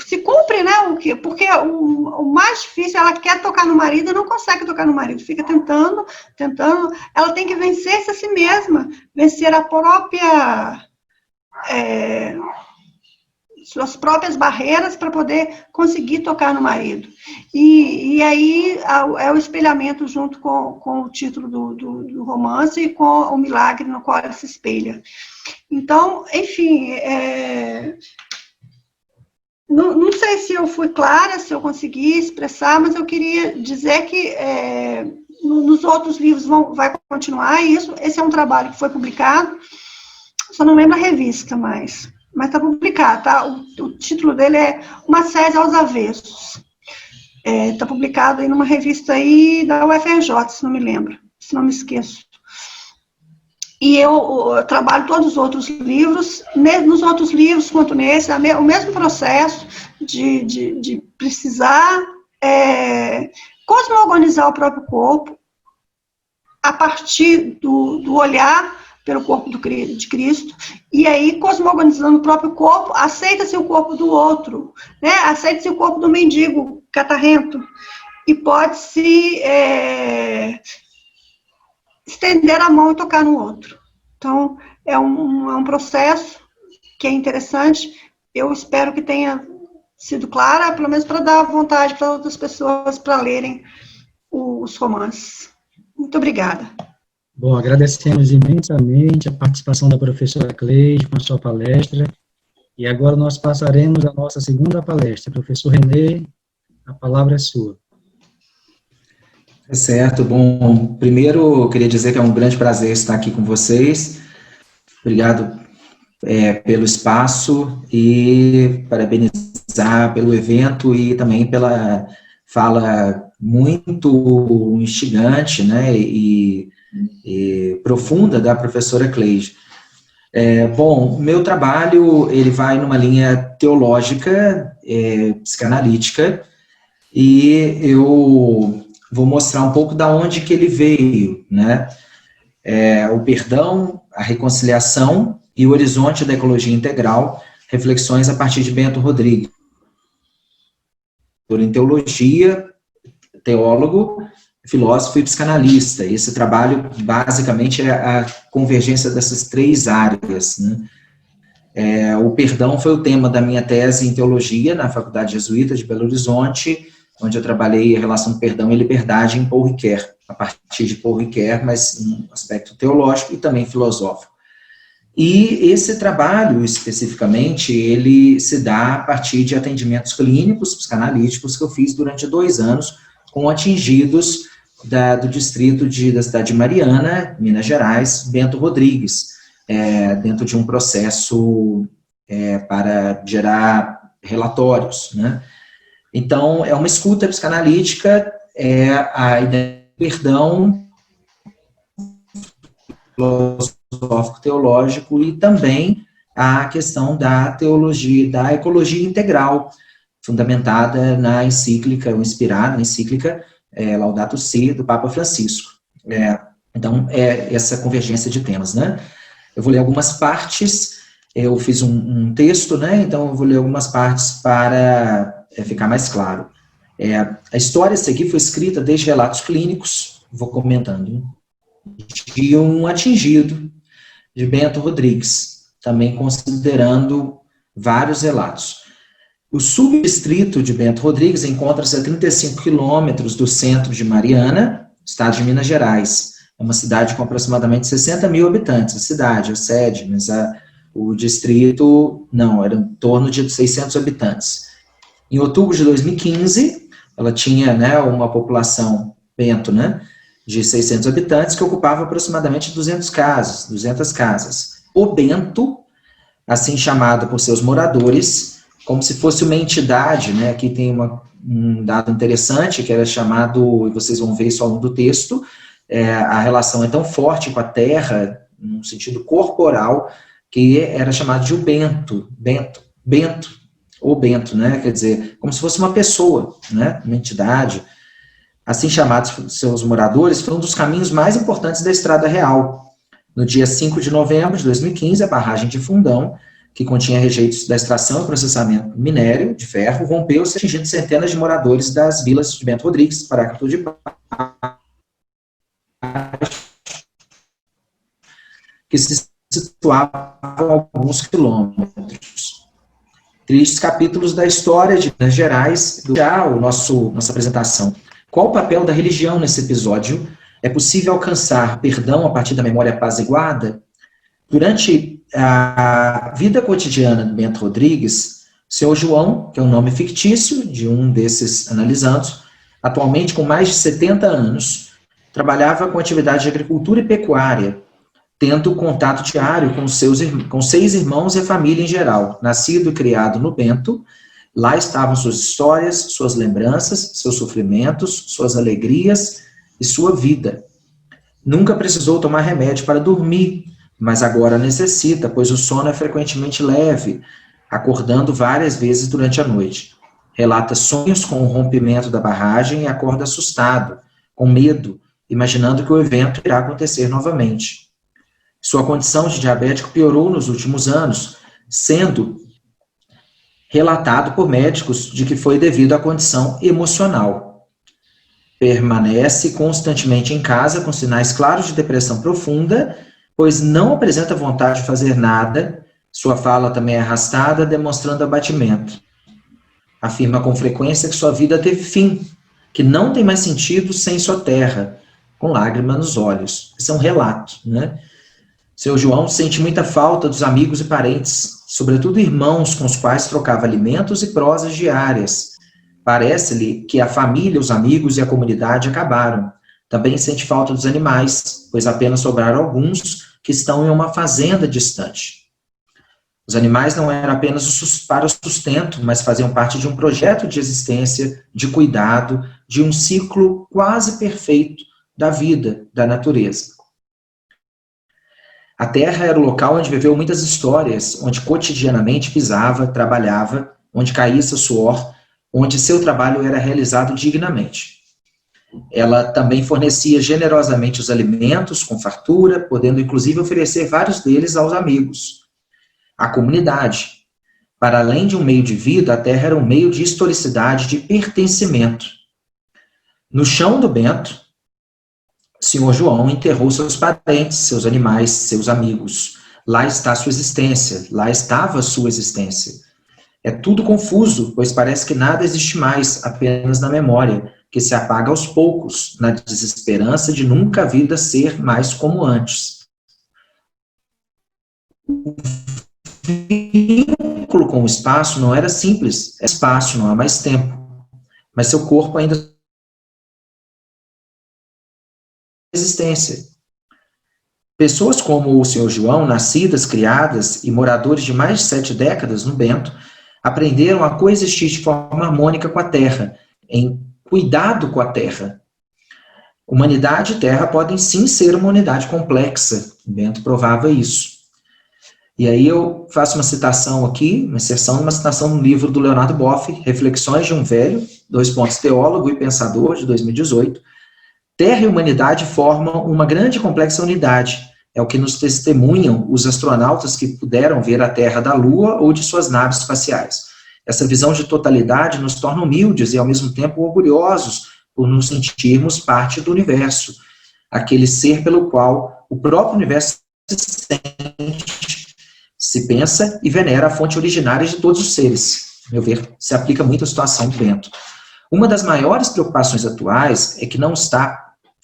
se cumpre, né, porque o mais difícil, ela quer tocar no marido e não consegue tocar no marido, fica tentando, ela tem que vencer-se a si mesma, vencer a própria, suas próprias barreiras para poder conseguir tocar no marido. E aí é o espelhamento junto com o título do romance e com o milagre no qual ela se espelha. Então, enfim, não sei se eu fui clara, se eu consegui expressar, mas eu queria dizer que nos outros livros vai continuar isso. Esse é um trabalho que foi publicado, só não lembro a revista mais, mas está publicado, tá? O título dele é Uma Sese aos Avessos. Está publicado aí numa revista aí da UFRJ, se não me lembro, se não me esqueço. E eu trabalho todos os outros livros, nos outros livros quanto nesse, o mesmo processo de precisar cosmogonizar o próprio corpo a partir do olhar pelo corpo de Cristo, e aí, cosmogonizando o próprio corpo, aceita-se o corpo do outro, né? Aceita-se o corpo do mendigo catarrento, e pode-se estender a mão e tocar no outro. Então, é um processo que é interessante. Eu espero que tenha sido clara, pelo menos para dar vontade para outras pessoas para lerem os romances. Muito obrigada. Bom, agradecemos imensamente a participação da professora Cleide com a sua palestra, e agora nós passaremos à nossa segunda palestra. Professor Renê, a palavra é sua. Certo, bom, primeiro eu queria dizer que é um grande prazer estar aqui com vocês, obrigado pelo espaço e parabenizar pelo evento e também pela fala muito instigante, né, e profunda da professora Cleide. Bom, o meu trabalho, ele vai numa linha teológica, psicanalítica, e eu vou mostrar um pouco da onde que ele veio, né, o perdão, a reconciliação e o horizonte da ecologia integral, reflexões a partir de Bento Rodrigues, em teologia, teólogo, filósofo e psicanalista. Esse trabalho, basicamente, é a convergência dessas três áreas, né? O perdão foi o tema da minha tese em teologia na Faculdade Jesuíta de Belo Horizonte, onde eu trabalhei a relação perdão e liberdade em Paul Ricoeur, a partir de Paul Ricoeur, mas em um aspecto teológico e também filosófico. E esse trabalho, especificamente, ele se dá a partir de atendimentos clínicos, psicanalíticos, que eu fiz durante 2 anos, com atingidos do distrito da cidade de Mariana, Minas Gerais, Bento Rodrigues, dentro de um processo para gerar relatórios, né? Então, é uma escuta psicanalítica, a ideia do perdão filosófico-teológico e também a questão da teologia, da ecologia integral, fundamentada na encíclica, ou inspirada na encíclica Laudato Si, do Papa Francisco. Então, essa convergência de temas, né? Eu vou ler algumas partes, eu fiz um texto, né? Então eu vou ler algumas partes para ficar mais claro. A história a seguir foi escrita desde relatos clínicos, vou comentando, de um atingido, de Bento Rodrigues, também considerando vários relatos. O subdistrito de Bento Rodrigues encontra-se a 35 quilômetros do centro de Mariana, estado de Minas Gerais. É uma cidade com aproximadamente 60 mil habitantes, a cidade, a sede, mas o distrito, não, era em torno de 600 habitantes. Em outubro de 2015, ela tinha, né, uma população, Bento, né, de 600 habitantes, que ocupava aproximadamente 200 casas. O Bento, assim chamado por seus moradores, como se fosse uma entidade, né, aqui tem um dado interessante, que era chamado, e vocês vão ver isso ao longo do texto, a relação é tão forte com a terra, num sentido corporal, que era chamado de o Bento, né, quer dizer, como se fosse uma pessoa, né, uma entidade. Assim chamados seus moradores, foi um dos caminhos mais importantes da Estrada Real. No dia 5 de novembro de 2015, a barragem de Fundão, que continha rejeitos da extração e processamento minério de ferro, rompeu-se, atingindo centenas de moradores das vilas de Bento Rodrigues, Paracatu de Baixo, que se situavam a alguns quilômetros. Tristes capítulos da história de Minas Gerais, nossa apresentação. Qual o papel da religião nesse episódio? É possível alcançar perdão a partir da memória apaziguada? Durante a vida cotidiana de Bento Rodrigues, o senhor João, que é um nome fictício de um desses analisandos, atualmente com mais de 70 anos, trabalhava com atividade de agricultura e pecuária, tendo contato diário com 6 irmãos e a família em geral. Nascido e criado no Bento, lá estavam suas histórias, suas lembranças, seus sofrimentos, suas alegrias e sua vida. Nunca precisou tomar remédio para dormir, mas agora necessita, pois o sono é frequentemente leve, acordando várias vezes durante a noite. Relata sonhos com o rompimento da barragem e acorda assustado, com medo, imaginando que o evento irá acontecer novamente. Sua condição de diabético piorou nos últimos anos, sendo relatado por médicos de que foi devido à condição emocional. Permanece constantemente em casa com sinais claros de depressão profunda, pois não apresenta vontade de fazer nada. Sua fala também é arrastada, demonstrando abatimento. Afirma com frequência que sua vida teve fim, que não tem mais sentido sem sua terra, com lágrimas nos olhos. Esse é um relato, né? Seu João sente muita falta dos amigos e parentes, sobretudo irmãos com os quais trocava alimentos e prosas diárias. Parece-lhe que a família, os amigos e a comunidade acabaram. Também sente falta dos animais, pois apenas sobraram alguns que estão em uma fazenda distante. Os animais não eram apenas para o sustento, mas faziam parte de um projeto de existência, de cuidado, de um ciclo quase perfeito da vida, da natureza. A terra era o local onde viveu muitas histórias, onde cotidianamente pisava, trabalhava, onde caía seu suor, onde seu trabalho era realizado dignamente. Ela também fornecia generosamente os alimentos, com fartura, podendo inclusive oferecer vários deles aos amigos. A comunidade. Para além de um meio de vida, a terra era um meio de historicidade, de pertencimento. No chão do Bento, Senhor João enterrou seus parentes, seus animais, seus amigos. Lá está sua existência, lá estava sua existência. É tudo confuso, pois parece que nada existe mais, apenas na memória, que se apaga aos poucos, na desesperança de nunca a vida ser mais como antes. O vínculo com o espaço não era simples, é espaço, não há mais tempo. Mas seu corpo ainda existência. Pessoas como o Sr. João, nascidas, criadas e moradores de mais de 7 décadas no Bento, aprenderam a coexistir de forma harmônica com a terra, em cuidado com a terra. Humanidade e terra podem sim ser uma unidade complexa. O Bento provava isso. E aí eu faço uma citação aqui, uma inserção, uma citação no livro do Leonardo Boff, Reflexões de um Velho, teólogo e pensador, de 2018. Terra e humanidade formam uma grande e complexa unidade. É o que nos testemunham os astronautas que puderam ver a Terra da Lua ou de suas naves espaciais. Essa visão de totalidade nos torna humildes e, ao mesmo tempo, orgulhosos por nos sentirmos parte do universo, aquele ser pelo qual o próprio universo se sente, se pensa e venera a fonte originária de todos os seres. A meu ver, se aplica muito à situação do Bento. Uma das maiores preocupações atuais é que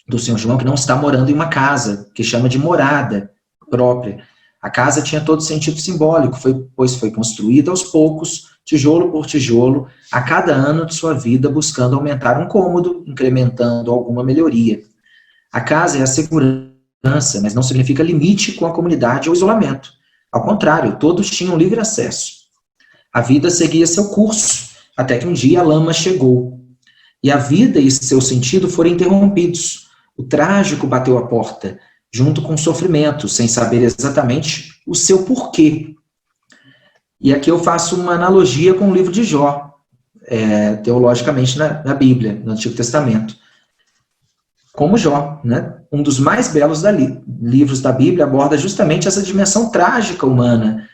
do Sr. João, que não está morando em uma casa, que chama de morada própria. A casa tinha todo sentido simbólico, pois foi construída aos poucos, tijolo por tijolo, a cada ano de sua vida, buscando aumentar um cômodo, incrementando alguma melhoria. A casa é a segurança, mas não significa limite com a comunidade ou isolamento. Ao contrário, todos tinham livre acesso. A vida seguia seu curso, até que um dia a lama chegou. E a vida e seu sentido foram interrompidos. O trágico bateu à porta, junto com o sofrimento, sem saber exatamente o seu porquê. E aqui eu faço uma analogia com o livro de Jó, teologicamente na Bíblia, no Antigo Testamento. Como Jó, né? Um dos mais belos livros da Bíblia aborda justamente essa dimensão trágica humana.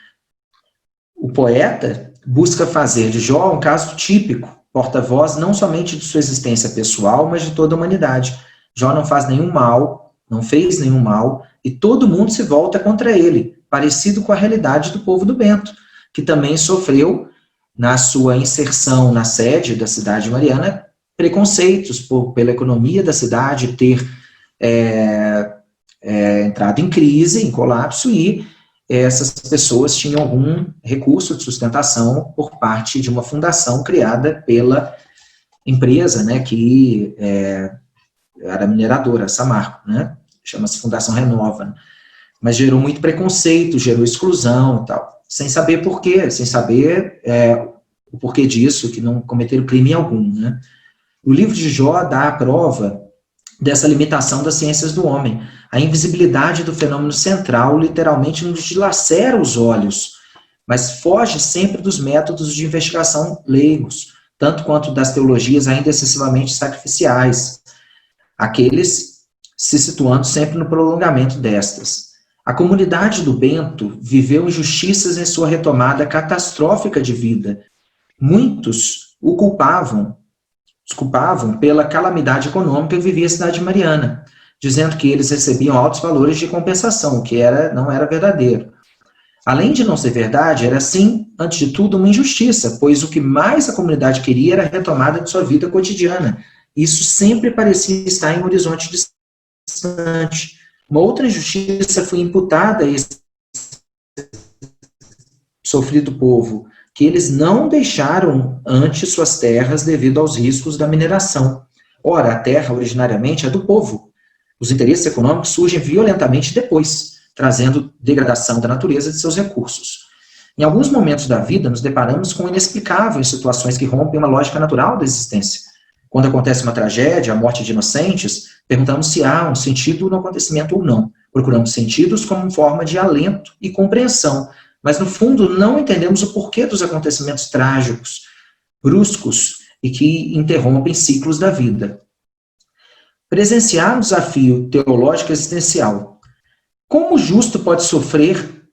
O poeta busca fazer de Jó um caso típico, porta-voz não somente de sua existência pessoal, mas de toda a humanidade. Jó não faz nenhum mal, não fez nenhum mal, e todo mundo se volta contra ele, parecido com a realidade do povo do Bento, que também sofreu, na sua inserção na sede da cidade mariana, preconceitos pela economia da cidade ter entrado em crise, em colapso, e essas pessoas tinham algum recurso de sustentação por parte de uma fundação criada pela empresa, né, que era mineradora, Samarco, né, chama-se Fundação Renova, né, mas gerou muito preconceito, gerou exclusão e tal, sem saber por quê, sem saber o porquê disso, que não cometeram crime algum, né. O livro de Jó dá a prova dessa limitação das ciências do homem. A invisibilidade do fenômeno central literalmente nos dilacera os olhos, mas foge sempre dos métodos de investigação leigos, tanto quanto das teologias ainda excessivamente sacrificiais, aqueles se situando sempre no prolongamento destas. A comunidade do Bento viveu injustiças em sua retomada catastrófica de vida. Muitos o culpavam os culpavam pela calamidade econômica que vivia a cidade de Mariana, dizendo que eles recebiam altos valores de compensação, o que não era verdadeiro. Além de não ser verdade, era sim, antes de tudo, uma injustiça, pois o que mais a comunidade queria era a retomada de sua vida cotidiana. Isso sempre parecia estar em um horizonte distante. Uma outra injustiça foi imputada a esse sofrido povo, que eles não deixaram antes suas terras devido aos riscos da mineração. Ora, a terra originariamente é do povo. Os interesses econômicos surgem violentamente depois, trazendo degradação da natureza e de seus recursos. Em alguns momentos da vida, nos deparamos com inexplicáveis situações que rompem uma lógica natural da existência. Quando acontece uma tragédia, a morte de inocentes, perguntamos se há um sentido no acontecimento ou não. Procuramos sentidos como forma de alento e compreensão, mas no fundo não entendemos o porquê dos acontecimentos trágicos, bruscos e que interrompem ciclos da vida. Presenciar um desafio teológico existencial. Como o justo pode sofrer?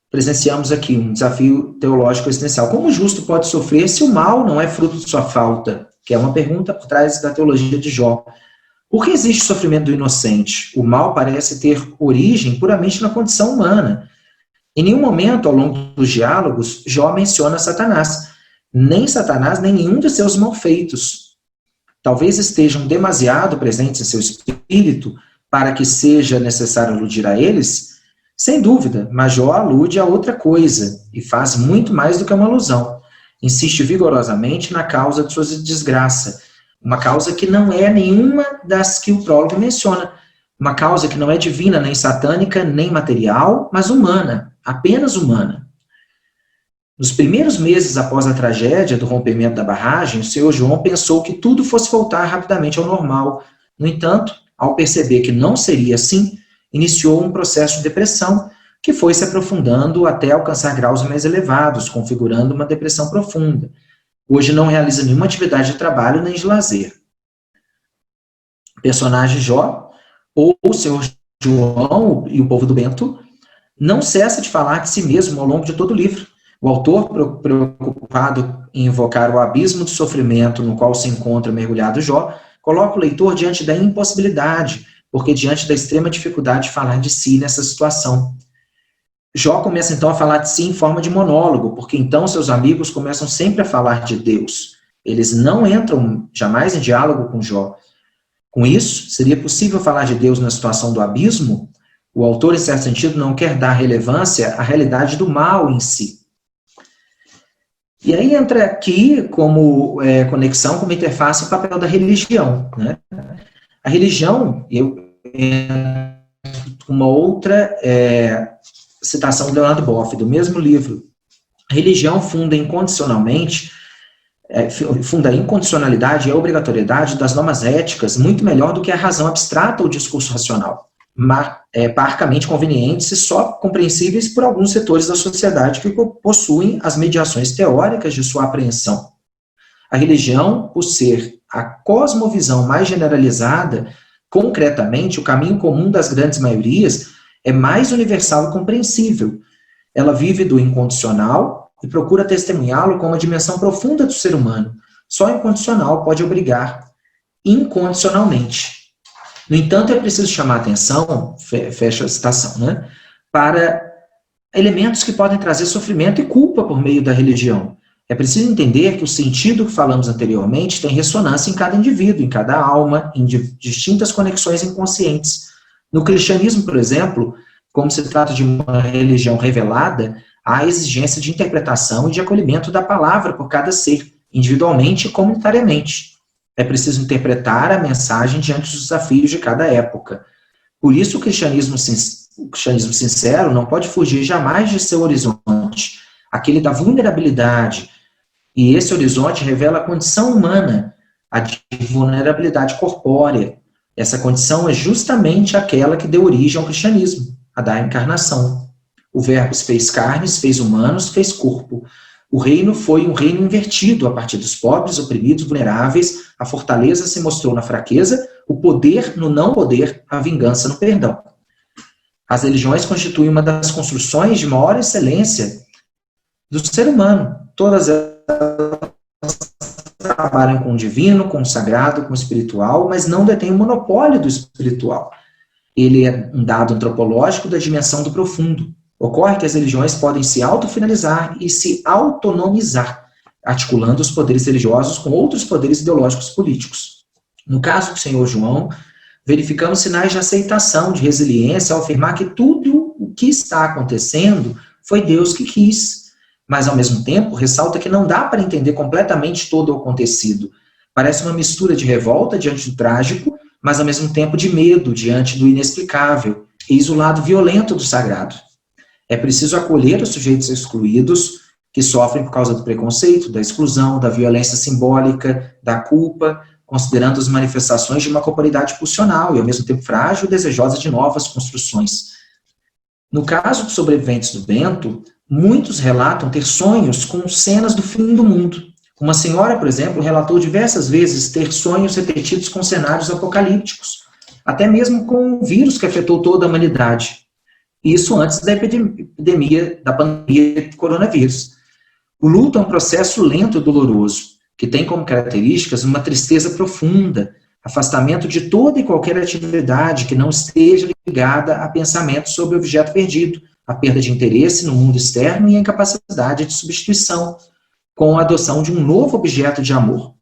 Presenciamos aqui um desafio teológico existencial. Como o justo pode sofrer se o mal não é fruto de sua falta? Que é uma pergunta por trás da teologia de Jó. Por que existe sofrimento do inocente? O mal parece ter origem puramente na condição humana. Em nenhum momento, ao longo dos diálogos, Jó menciona Satanás. Nem Satanás, nem nenhum de seus malfeitos. Talvez estejam demasiado presentes em seu espírito para que seja necessário aludir a eles? Sem dúvida, mas Jó alude a outra coisa e faz muito mais do que uma alusão. Insiste vigorosamente na causa de sua desgraça, uma causa que não é nenhuma das que o prólogo menciona, uma causa que não é divina, nem satânica, nem material, mas humana, apenas humana. Nos primeiros meses após a tragédia do rompimento da barragem, o Sr. João pensou que tudo fosse voltar rapidamente ao normal. No entanto, ao perceber que não seria assim, iniciou um processo de depressão que foi se aprofundando até alcançar graus mais elevados, configurando uma depressão profunda. Hoje não realiza nenhuma atividade de trabalho nem de lazer. O personagem Jó, ou o Sr. João e o povo do Bento, não cessa de falar de si mesmo ao longo de todo o livro. O autor, preocupado em invocar o abismo de sofrimento no qual se encontra mergulhado Jó, coloca o leitor diante da impossibilidade, porque diante da extrema dificuldade de falar de si nessa situação. Jó começa então a falar de si em forma de monólogo, porque então seus amigos começam sempre a falar de Deus. Eles não entram jamais em diálogo com Jó. Com isso, seria possível falar de Deus na situação do abismo? O autor, em certo sentido, não quer dar relevância à realidade do mal em si. E aí entra aqui, como conexão, como interface, o papel da religião, né? A religião, uma outra citação de Leonardo Boff, do mesmo livro. A religião funda a incondicionalidade e a obrigatoriedade das normas éticas muito melhor do que a razão abstrata ou discurso racional, parcamente convenientes e só compreensíveis por alguns setores da sociedade que possuem as mediações teóricas de sua apreensão. A religião, por ser a cosmovisão mais generalizada, concretamente, o caminho comum das grandes maiorias, é mais universal e compreensível. Ela vive do incondicional e procura testemunhá-lo como uma dimensão profunda do ser humano. Só o incondicional pode obrigar incondicionalmente. No entanto, é preciso chamar a atenção, fecha a citação, né, para elementos que podem trazer sofrimento e culpa por meio da religião. É preciso entender que o sentido que falamos anteriormente tem ressonância em cada indivíduo, em cada alma, em distintas conexões inconscientes. No cristianismo, por exemplo, como se trata de uma religião revelada, há exigência de interpretação e de acolhimento da palavra por cada ser, individualmente e comunitariamente. É preciso interpretar a mensagem diante dos desafios de cada época. Por isso, o cristianismo sincero não pode fugir jamais de seu horizonte, aquele da vulnerabilidade. E esse horizonte revela a condição humana, a de vulnerabilidade corpórea. Essa condição é justamente aquela que deu origem ao cristianismo, a da encarnação. O Verbo se fez carne, se fez humano, se fez corpo. O reino foi um reino invertido a partir dos pobres, oprimidos, vulneráveis. A fortaleza se mostrou na fraqueza, o poder no não poder, a vingança no perdão. As religiões constituem uma das construções de maior excelência do ser humano. Todas elas trabalham com o divino, com o sagrado, com o espiritual, mas não detêm o monopólio do espiritual. Ele é um dado antropológico da dimensão do profundo. Ocorre que as religiões podem se autofinalizar e se autonomizar, articulando os poderes religiosos com outros poderes ideológicos políticos. No caso do Senhor João, verificamos sinais de aceitação, de resiliência, ao afirmar que tudo o que está acontecendo foi Deus que quis. Mas, ao mesmo tempo, ressalta que não dá para entender completamente todo o acontecido. Parece uma mistura de revolta diante do trágico, mas, ao mesmo tempo, de medo diante do inexplicável, eis o lado violento do sagrado. É preciso acolher os sujeitos excluídos, que sofrem por causa do preconceito, da exclusão, da violência simbólica, da culpa, considerando as manifestações de uma corporidade pulsional e, ao mesmo tempo, frágil e desejosa de novas construções. No caso dos sobreviventes do Bento, muitos relatam ter sonhos com cenas do fim do mundo. Uma senhora, por exemplo, relatou diversas vezes ter sonhos repetidos com cenários apocalípticos, até mesmo com o vírus que afetou toda a humanidade. Isso antes da pandemia do coronavírus. O luto é um processo lento e doloroso, que tem como características uma tristeza profunda, afastamento de toda e qualquer atividade que não esteja ligada a pensamentos sobre o objeto perdido, a perda de interesse no mundo externo e a incapacidade de substituição, com a adoção de um novo objeto de amor.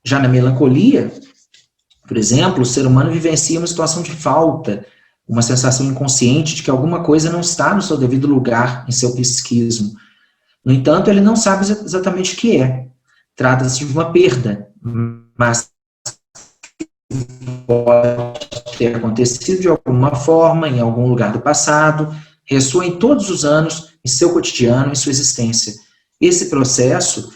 Já na melancolia, por exemplo, o ser humano vivencia uma situação de falta, uma sensação inconsciente de que alguma coisa não está no seu devido lugar em seu psiquismo. No entanto, ele não sabe exatamente o que é. Trata-se de uma perda, mas pode ter acontecido de alguma forma, em algum lugar do passado, ressoa em todos os anos, em seu cotidiano, em sua existência. Esse processo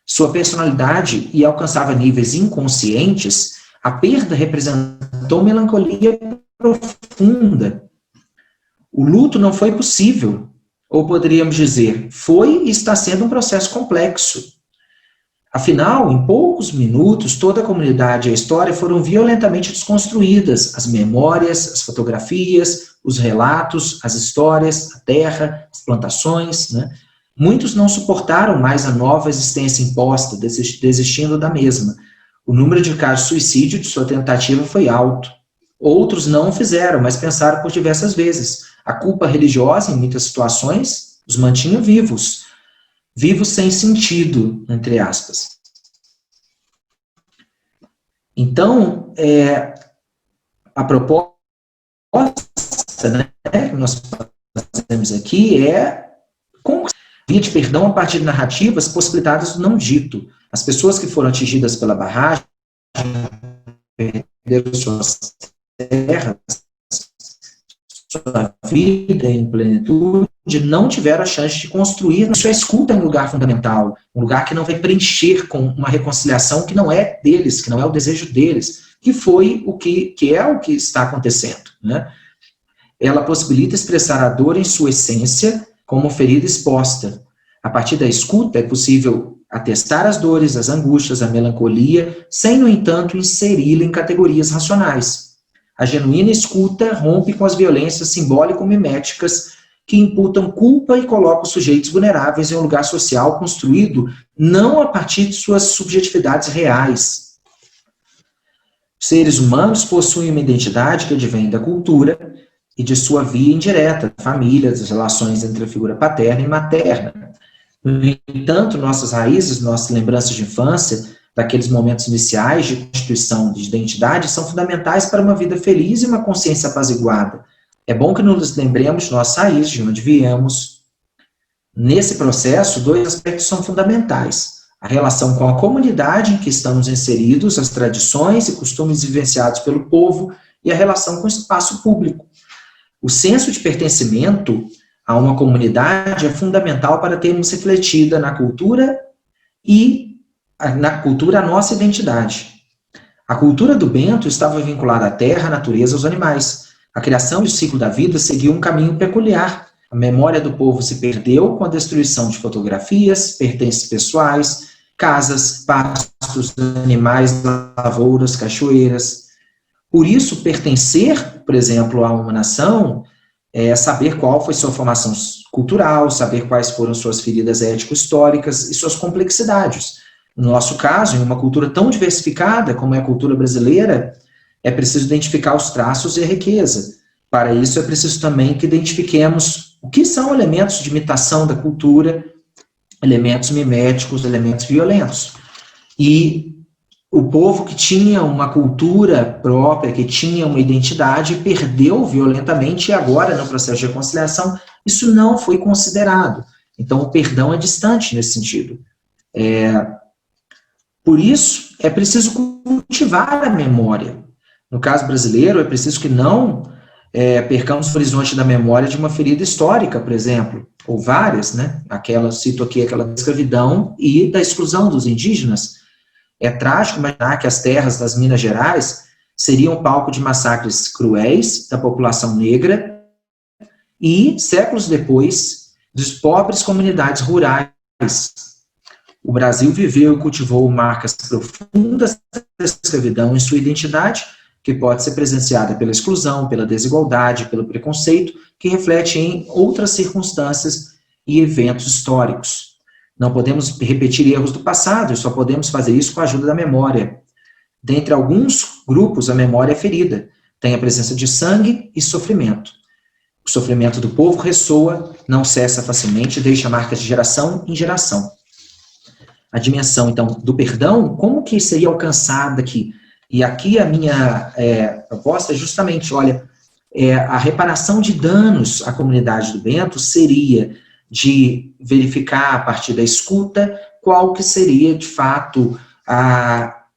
sua personalidade e alcançava níveis inconscientes, a perda representou melancolia profunda. O luto não foi possível, ou poderíamos dizer, foi e está sendo um processo complexo. Afinal, em poucos minutos, toda a comunidade e a história foram violentamente desconstruídas. As memórias, as fotografias, os relatos, as histórias, a terra, as plantações, né? Muitos não suportaram mais a nova existência imposta, desistindo da mesma. O número de casos de suicídio de sua tentativa foi alto. Outros não o fizeram, mas pensaram por diversas vezes. A culpa religiosa, em muitas situações, os mantinha vivos. Vivos sem sentido, entre aspas. Então, a proposta, né, que nós fazemos aqui é via de perdão a partir de narrativas possibilitadas do não dito. As pessoas que foram atingidas pela barragem, perderam suas terras, sua vida em plenitude, não tiveram a chance de construir. Isso é escuta em um lugar fundamental, um lugar que não vai preencher com uma reconciliação que não é deles, que não é o desejo deles, que foi o que é o que está acontecendo, né? Ela possibilita expressar a dor em sua essência, como ferida exposta. A partir da escuta é possível atestar as dores, as angústias, a melancolia, sem, no entanto, inseri-la em categorias racionais. A genuína escuta rompe com as violências simbólico-miméticas que imputam culpa e colocam os sujeitos vulneráveis em um lugar social construído não a partir de suas subjetividades reais. Os seres humanos possuem uma identidade que advém da cultura e de sua via indireta, da família, das relações entre a figura paterna e materna. No entanto, nossas raízes, nossas lembranças de infância, daqueles momentos iniciais de constituição de identidade, são fundamentais para uma vida feliz e uma consciência apaziguada. É bom que nos lembremos de nossas raízes, de onde viemos. Nesse processo, dois aspectos são fundamentais: a relação com a comunidade em que estamos inseridos, as tradições e costumes vivenciados pelo povo, e a relação com o espaço público. O senso de pertencimento a uma comunidade é fundamental para termos refletida na cultura a nossa identidade. A cultura do Bento estava vinculada à terra, à natureza, aos animais. A criação e o ciclo da vida seguiu um caminho peculiar. A memória do povo se perdeu com a destruição de fotografias, pertences pessoais, casas, pastos, animais, lavouras, cachoeiras. Por isso, pertencer, por exemplo, a uma nação saber qual foi sua formação cultural, saber quais foram suas feridas ético-históricas e suas complexidades. No nosso caso, em uma cultura tão diversificada como é a cultura brasileira, é preciso identificar os traços e a riqueza. Para isso, é preciso também que identifiquemos o que são elementos de imitação da cultura, elementos miméticos, elementos violentos. E o povo que tinha uma cultura própria, que tinha uma identidade, perdeu violentamente, e agora, no processo de reconciliação, isso não foi considerado. Então, o perdão é distante nesse sentido. Por isso, é preciso cultivar a memória. No caso brasileiro, é preciso que não percamos o horizonte da memória de uma ferida histórica, por exemplo, ou várias, né? Cito aqui aquela da escravidão e da exclusão dos indígenas. É trágico imaginar que as terras das Minas Gerais seriam palco de massacres cruéis da população negra e, séculos depois, das pobres comunidades rurais. O Brasil viveu e cultivou marcas profundas da escravidão em sua identidade, que pode ser presenciada pela exclusão, pela desigualdade, pelo preconceito, que reflete em outras circunstâncias e eventos históricos. Não podemos repetir erros do passado, e só podemos fazer isso com a ajuda da memória. Dentre alguns grupos, a memória é ferida, tem a presença de sangue e sofrimento. O sofrimento do povo ressoa, não cessa facilmente e deixa marcas de geração em geração. A dimensão, então, do perdão, como que seria alcançada aqui? E aqui a minha proposta é justamente, olha, a reparação de danos à comunidade do Bento seria de verificar a partir da escuta qual que seria, de fato,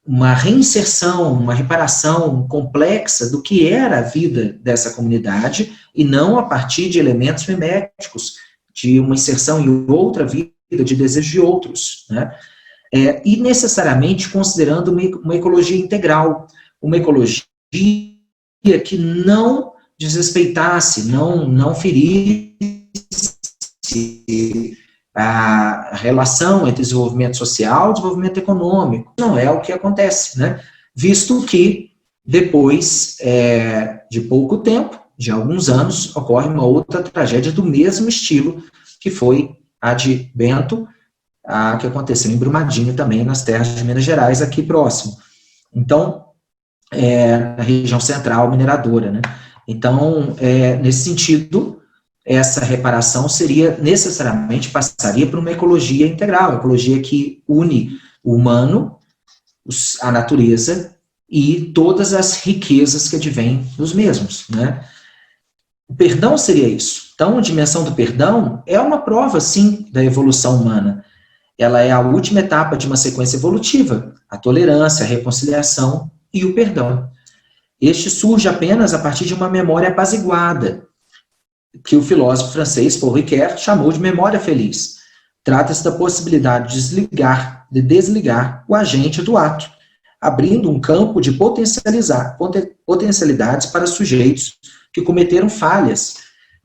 uma reinserção, uma reparação complexa do que era a vida dessa comunidade e não a partir de elementos miméticos, de uma inserção em outra vida, de desejo de outros, né? E necessariamente considerando uma ecologia integral, uma ecologia que não desrespeitasse, não ferisse a relação entre desenvolvimento social e desenvolvimento econômico. Não é o que acontece, né? Visto que depois de pouco tempo, de alguns anos, ocorre uma outra tragédia do mesmo estilo, que foi a de Bento, que aconteceu em Brumadinho também, nas terras de Minas Gerais, aqui próximo. Então, na região central mineradora, né? Então, nesse sentido, essa reparação necessariamente passaria por uma ecologia integral, ecologia que une o humano, a natureza e todas as riquezas que advêm dos mesmos, né? O perdão seria isso. Então, a dimensão do perdão é uma prova, sim, da evolução humana. Ela é a última etapa de uma sequência evolutiva, a tolerância, a reconciliação e o perdão. Este surge apenas a partir de uma memória apaziguada, que o filósofo francês Paul Ricoeur chamou de memória feliz. Trata-se da possibilidade de desligar o agente do ato, abrindo um campo de potencialidades para sujeitos que cometeram falhas,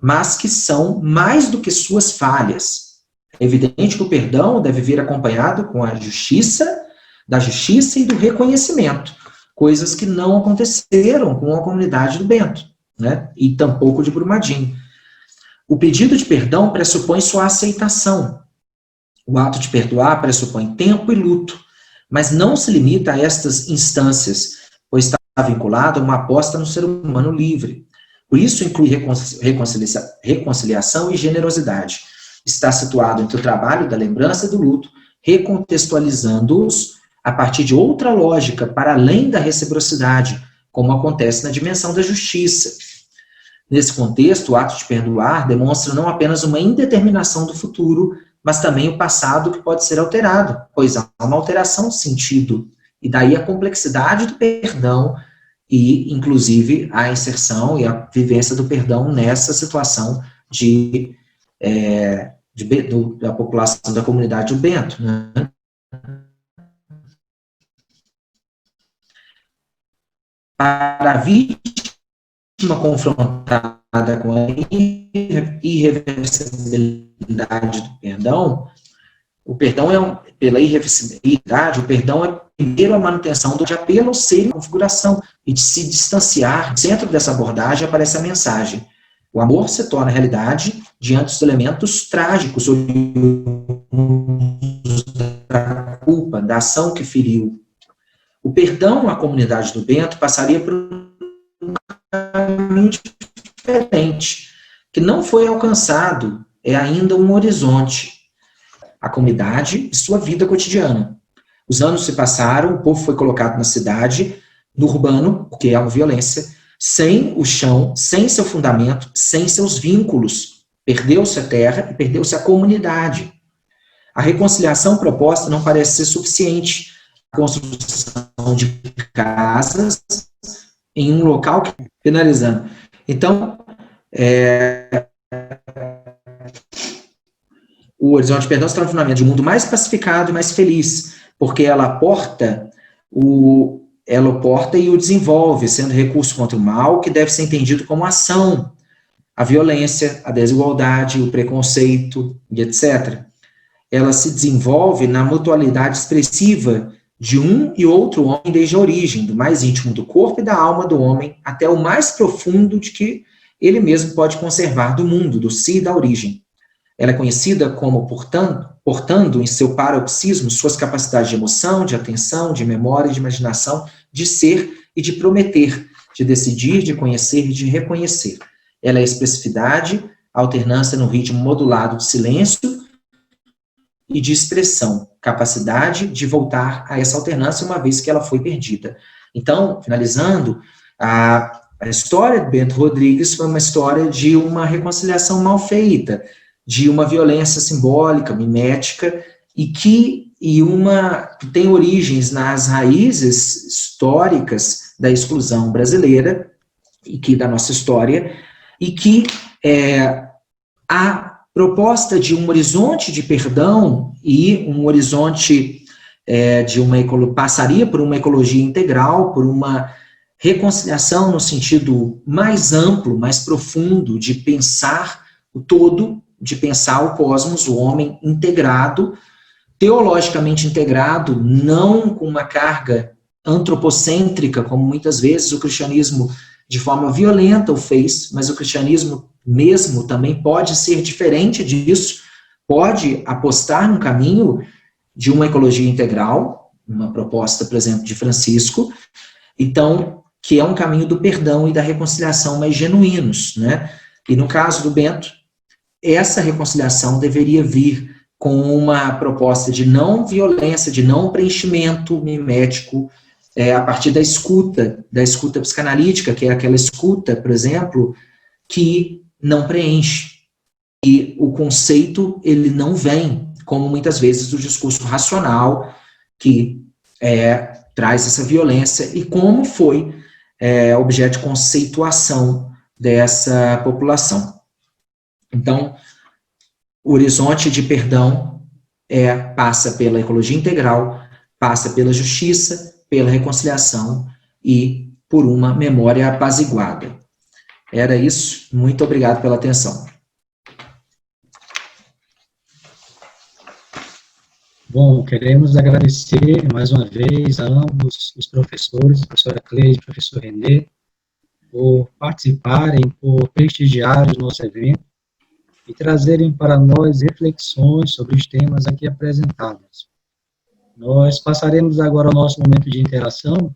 mas que são mais do que suas falhas. É evidente que o perdão deve vir acompanhado com da justiça e do reconhecimento, coisas que não aconteceram com a comunidade do Bento, né? E tampouco de Brumadinho. O pedido de perdão pressupõe sua aceitação. O ato de perdoar pressupõe tempo e luto, mas não se limita a estas instâncias, pois está vinculado a uma aposta no ser humano livre. Por isso inclui reconciliação e generosidade. Está situado entre o trabalho da lembrança e do luto, recontextualizando-os a partir de outra lógica, para além da reciprocidade, como acontece na dimensão da justiça. Nesse contexto, o ato de perdoar demonstra não apenas uma indeterminação do futuro, mas também o passado que pode ser alterado, pois há uma alteração de sentido. E daí a complexidade do perdão e, inclusive, a inserção e a vivência do perdão nessa situação da população da comunidade do Bento, né? Para a vítima confrontada com a irreversibilidade do perdão, pela irreversibilidade, o perdão é primeiro a manutenção do apelo ser configuração e de se distanciar. Dentro dessa abordagem aparece a mensagem: O amor se torna realidade diante dos elementos trágicos da culpa, da ação que feriu. O perdão à comunidade do Bento passaria por um caminho diferente, que não foi alcançado, é ainda um horizonte. A comunidade e sua vida cotidiana. Os anos se passaram, o povo foi colocado na cidade, no urbano, porque é uma violência, sem o chão, sem seu fundamento, sem seus vínculos. Perdeu-se a terra e perdeu-se a comunidade. A reconciliação proposta não parece ser suficiente. A construção de casas em um local... Finalizando. Então, o Horizonte de Perdão se transforma de um mundo mais pacificado e mais feliz, porque ela aporta e o desenvolve, sendo recurso contra o mal, que deve ser entendido como ação, a violência, a desigualdade, o preconceito, e etc. Ela se desenvolve na mutualidade expressiva de um e outro homem desde a origem, do mais íntimo do corpo e da alma do homem, até o mais profundo de que ele mesmo pode conservar do mundo, do si e da origem. Ela é conhecida como portando em seu paroxismo suas capacidades de emoção, de atenção, de memória, de imaginação, de ser e de prometer, de decidir, de conhecer e de reconhecer. Ela é a expressividade, a alternância no ritmo modulado de silêncio e de expressão, capacidade de voltar a essa alternância uma vez que ela foi perdida. Então, finalizando, a história de Bento Rodrigues foi uma história de uma reconciliação mal feita, de uma violência simbólica, mimética, que tem origens nas raízes históricas da exclusão brasileira, da nossa história, e que a proposta de um horizonte de perdão e um horizonte passaria por uma ecologia integral, por uma reconciliação no sentido mais amplo, mais profundo, de pensar o todo, de pensar o cosmos, o homem integrado, teologicamente integrado, não com uma carga antropocêntrica, como muitas vezes o cristianismo de forma violenta o fez, mas o cristianismo mesmo também pode ser diferente disso, pode apostar num caminho de uma ecologia integral, uma proposta, por exemplo, de Francisco, então, que é um caminho do perdão e da reconciliação mais genuínos, né? E no caso do Bento, essa reconciliação deveria vir com uma proposta de não violência, de não preenchimento mimético, a partir da escuta psicanalítica, que é aquela escuta, por exemplo, que não preenche. E o conceito, ele não vem, como muitas vezes o discurso racional, que traz essa violência, e como foi objeto de conceituação dessa população. Então, o horizonte de perdão passa pela ecologia integral, passa pela justiça, pela reconciliação e por uma memória apaziguada. Era isso. Muito obrigado pela atenção. Bom, queremos agradecer mais uma vez a ambos os professores, a professora Cleide e o professor Renê, por participarem, por prestigiar o nosso evento e trazerem para nós reflexões sobre os temas aqui apresentados. Nós passaremos agora ao nosso momento de interação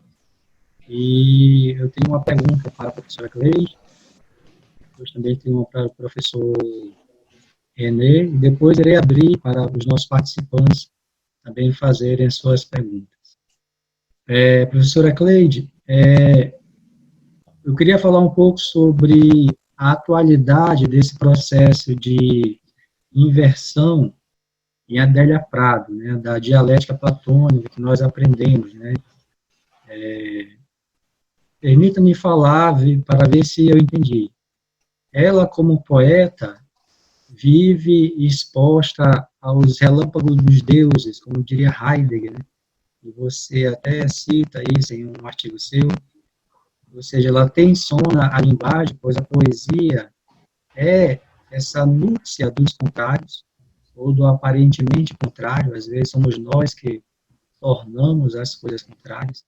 e eu tenho uma pergunta para a professora Cleide, depois também tenho uma para o professor Renê, e depois irei abrir para os nossos participantes também fazerem as suas perguntas. Professora Cleide, eu queria falar um pouco sobre a atualidade desse processo de inversão em Adélia Prado, né, da dialética platônica que nós aprendemos, né. Permita-me falar para ver se eu entendi. Ela, como poeta, vive exposta aos relâmpagos dos deuses, como diria Heidegger, né? E você até cita isso em um artigo seu, ou seja, ela tensiona a linguagem, pois a poesia é essa núpcia dos contrários, ou do aparentemente contrário, às vezes somos nós que tornamos as coisas contrárias,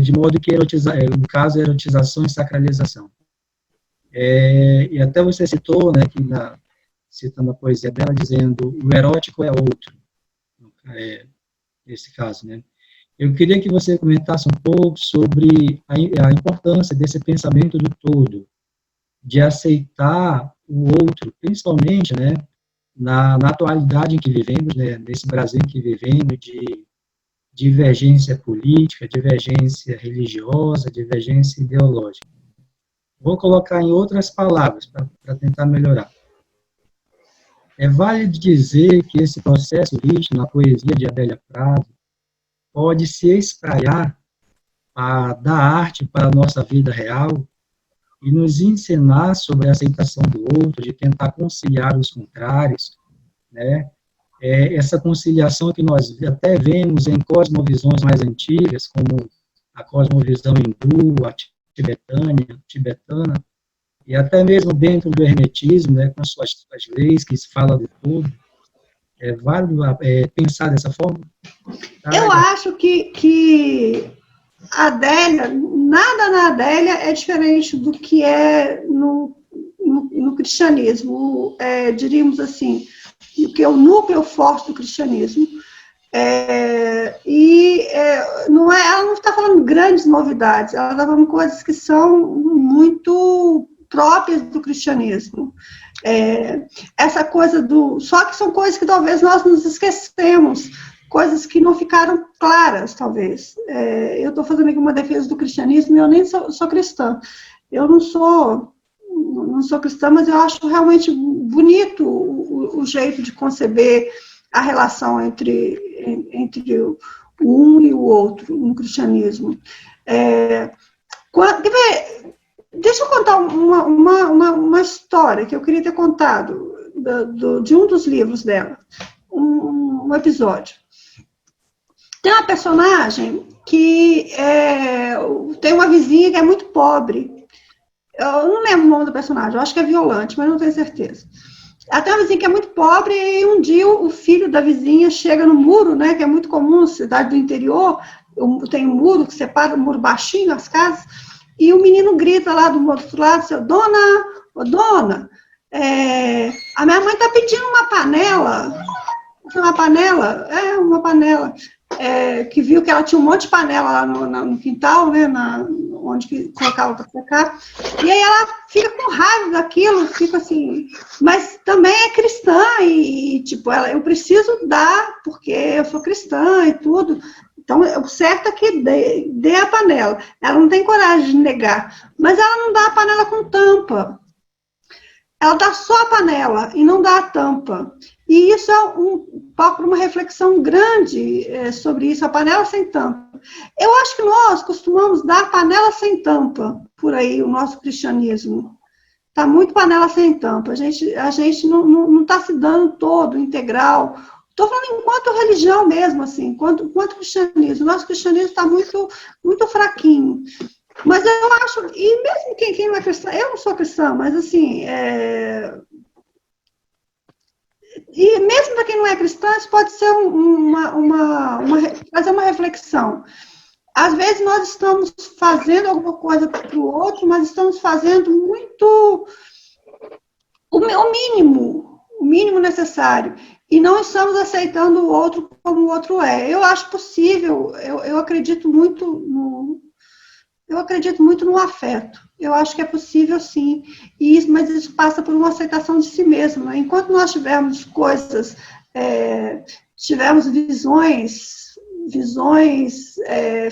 de modo que no caso, erotização e sacralização. E até você citou, né, citando a poesia dela, dizendo o erótico é outro, nesse caso, né? Eu queria que você comentasse um pouco sobre a importância desse pensamento do todo, de aceitar o outro, principalmente, né, na atualidade em que vivemos, né, nesse Brasil em que vivemos, de divergência política, divergência religiosa, divergência ideológica. Vou colocar em outras palavras, para tentar melhorar. É válido dizer que esse processo visto na poesia de Adélia Prado pode se espraiar da arte para a nossa vida real e nos ensinar sobre a aceitação do outro, de tentar conciliar os contrários, né? Essa conciliação que nós até vemos em cosmovisões mais antigas, como a cosmovisão hindu, a tibetana, e até mesmo dentro do hermetismo, né, com suas leis que se fala do todo. É válido pensar dessa forma? Tá? Eu acho que a Adélia, nada na Adélia é diferente do que é no cristianismo, diríamos assim, que é o núcleo forte do cristianismo. Ela não está falando grandes novidades, ela está falando coisas que são muito próprias do cristianismo. Essa coisa só que são coisas que talvez nós nos esquecemos, coisas que não ficaram claras, talvez. Eu estou fazendo aqui uma defesa do cristianismo, e eu nem sou cristã. Eu não sou cristã, mas eu acho realmente bonito o jeito de conceber a relação entre o um e o outro no cristianismo. Deixa eu contar uma história que eu queria ter contado de um dos livros dela, um episódio. Tem uma personagem que tem uma vizinha que é muito pobre. Eu não lembro o nome do personagem, eu acho que é Violante, mas não tenho certeza. Ela tem uma vizinha que é muito pobre, e um dia o filho da vizinha chega no muro, né, que é muito comum na cidade do interior, tem um muro que separa, um muro baixinho, as casas, e o menino grita lá do outro lado, seu, dona, a minha mãe está pedindo uma panela, que viu que ela tinha um monte de panela lá no quintal, né, onde que colocava para secar, e aí ela fica com raiva daquilo, fica assim, mas também é cristã, e tipo, eu preciso dar, porque eu sou cristã e tudo, então o certo é que dê a panela, ela não tem coragem de negar, mas ela não dá a panela com tampa, ela dá só a panela e não dá a tampa. E isso é uma reflexão grande sobre isso, a panela sem tampa. Eu acho que nós costumamos dar a panela sem tampa, por aí, o nosso cristianismo. Está muito panela sem tampa. A gente não está se dando todo, integral. Estou falando enquanto religião mesmo, assim, enquanto cristianismo. O nosso cristianismo está muito, muito fraquinho. Mas eu acho, e mesmo quem não é cristão, eu não sou cristã, mas assim, e mesmo para quem não é cristã, isso pode ser fazer uma reflexão. Às vezes nós estamos fazendo alguma coisa para o outro, mas estamos fazendo muito o mínimo necessário, e não estamos aceitando o outro como o outro é. Eu acho possível, eu acredito muito no afeto. Eu acho que é possível, sim. Mas isso passa por uma aceitação de si mesmo. Né? Enquanto nós tivermos coisas, tivermos visões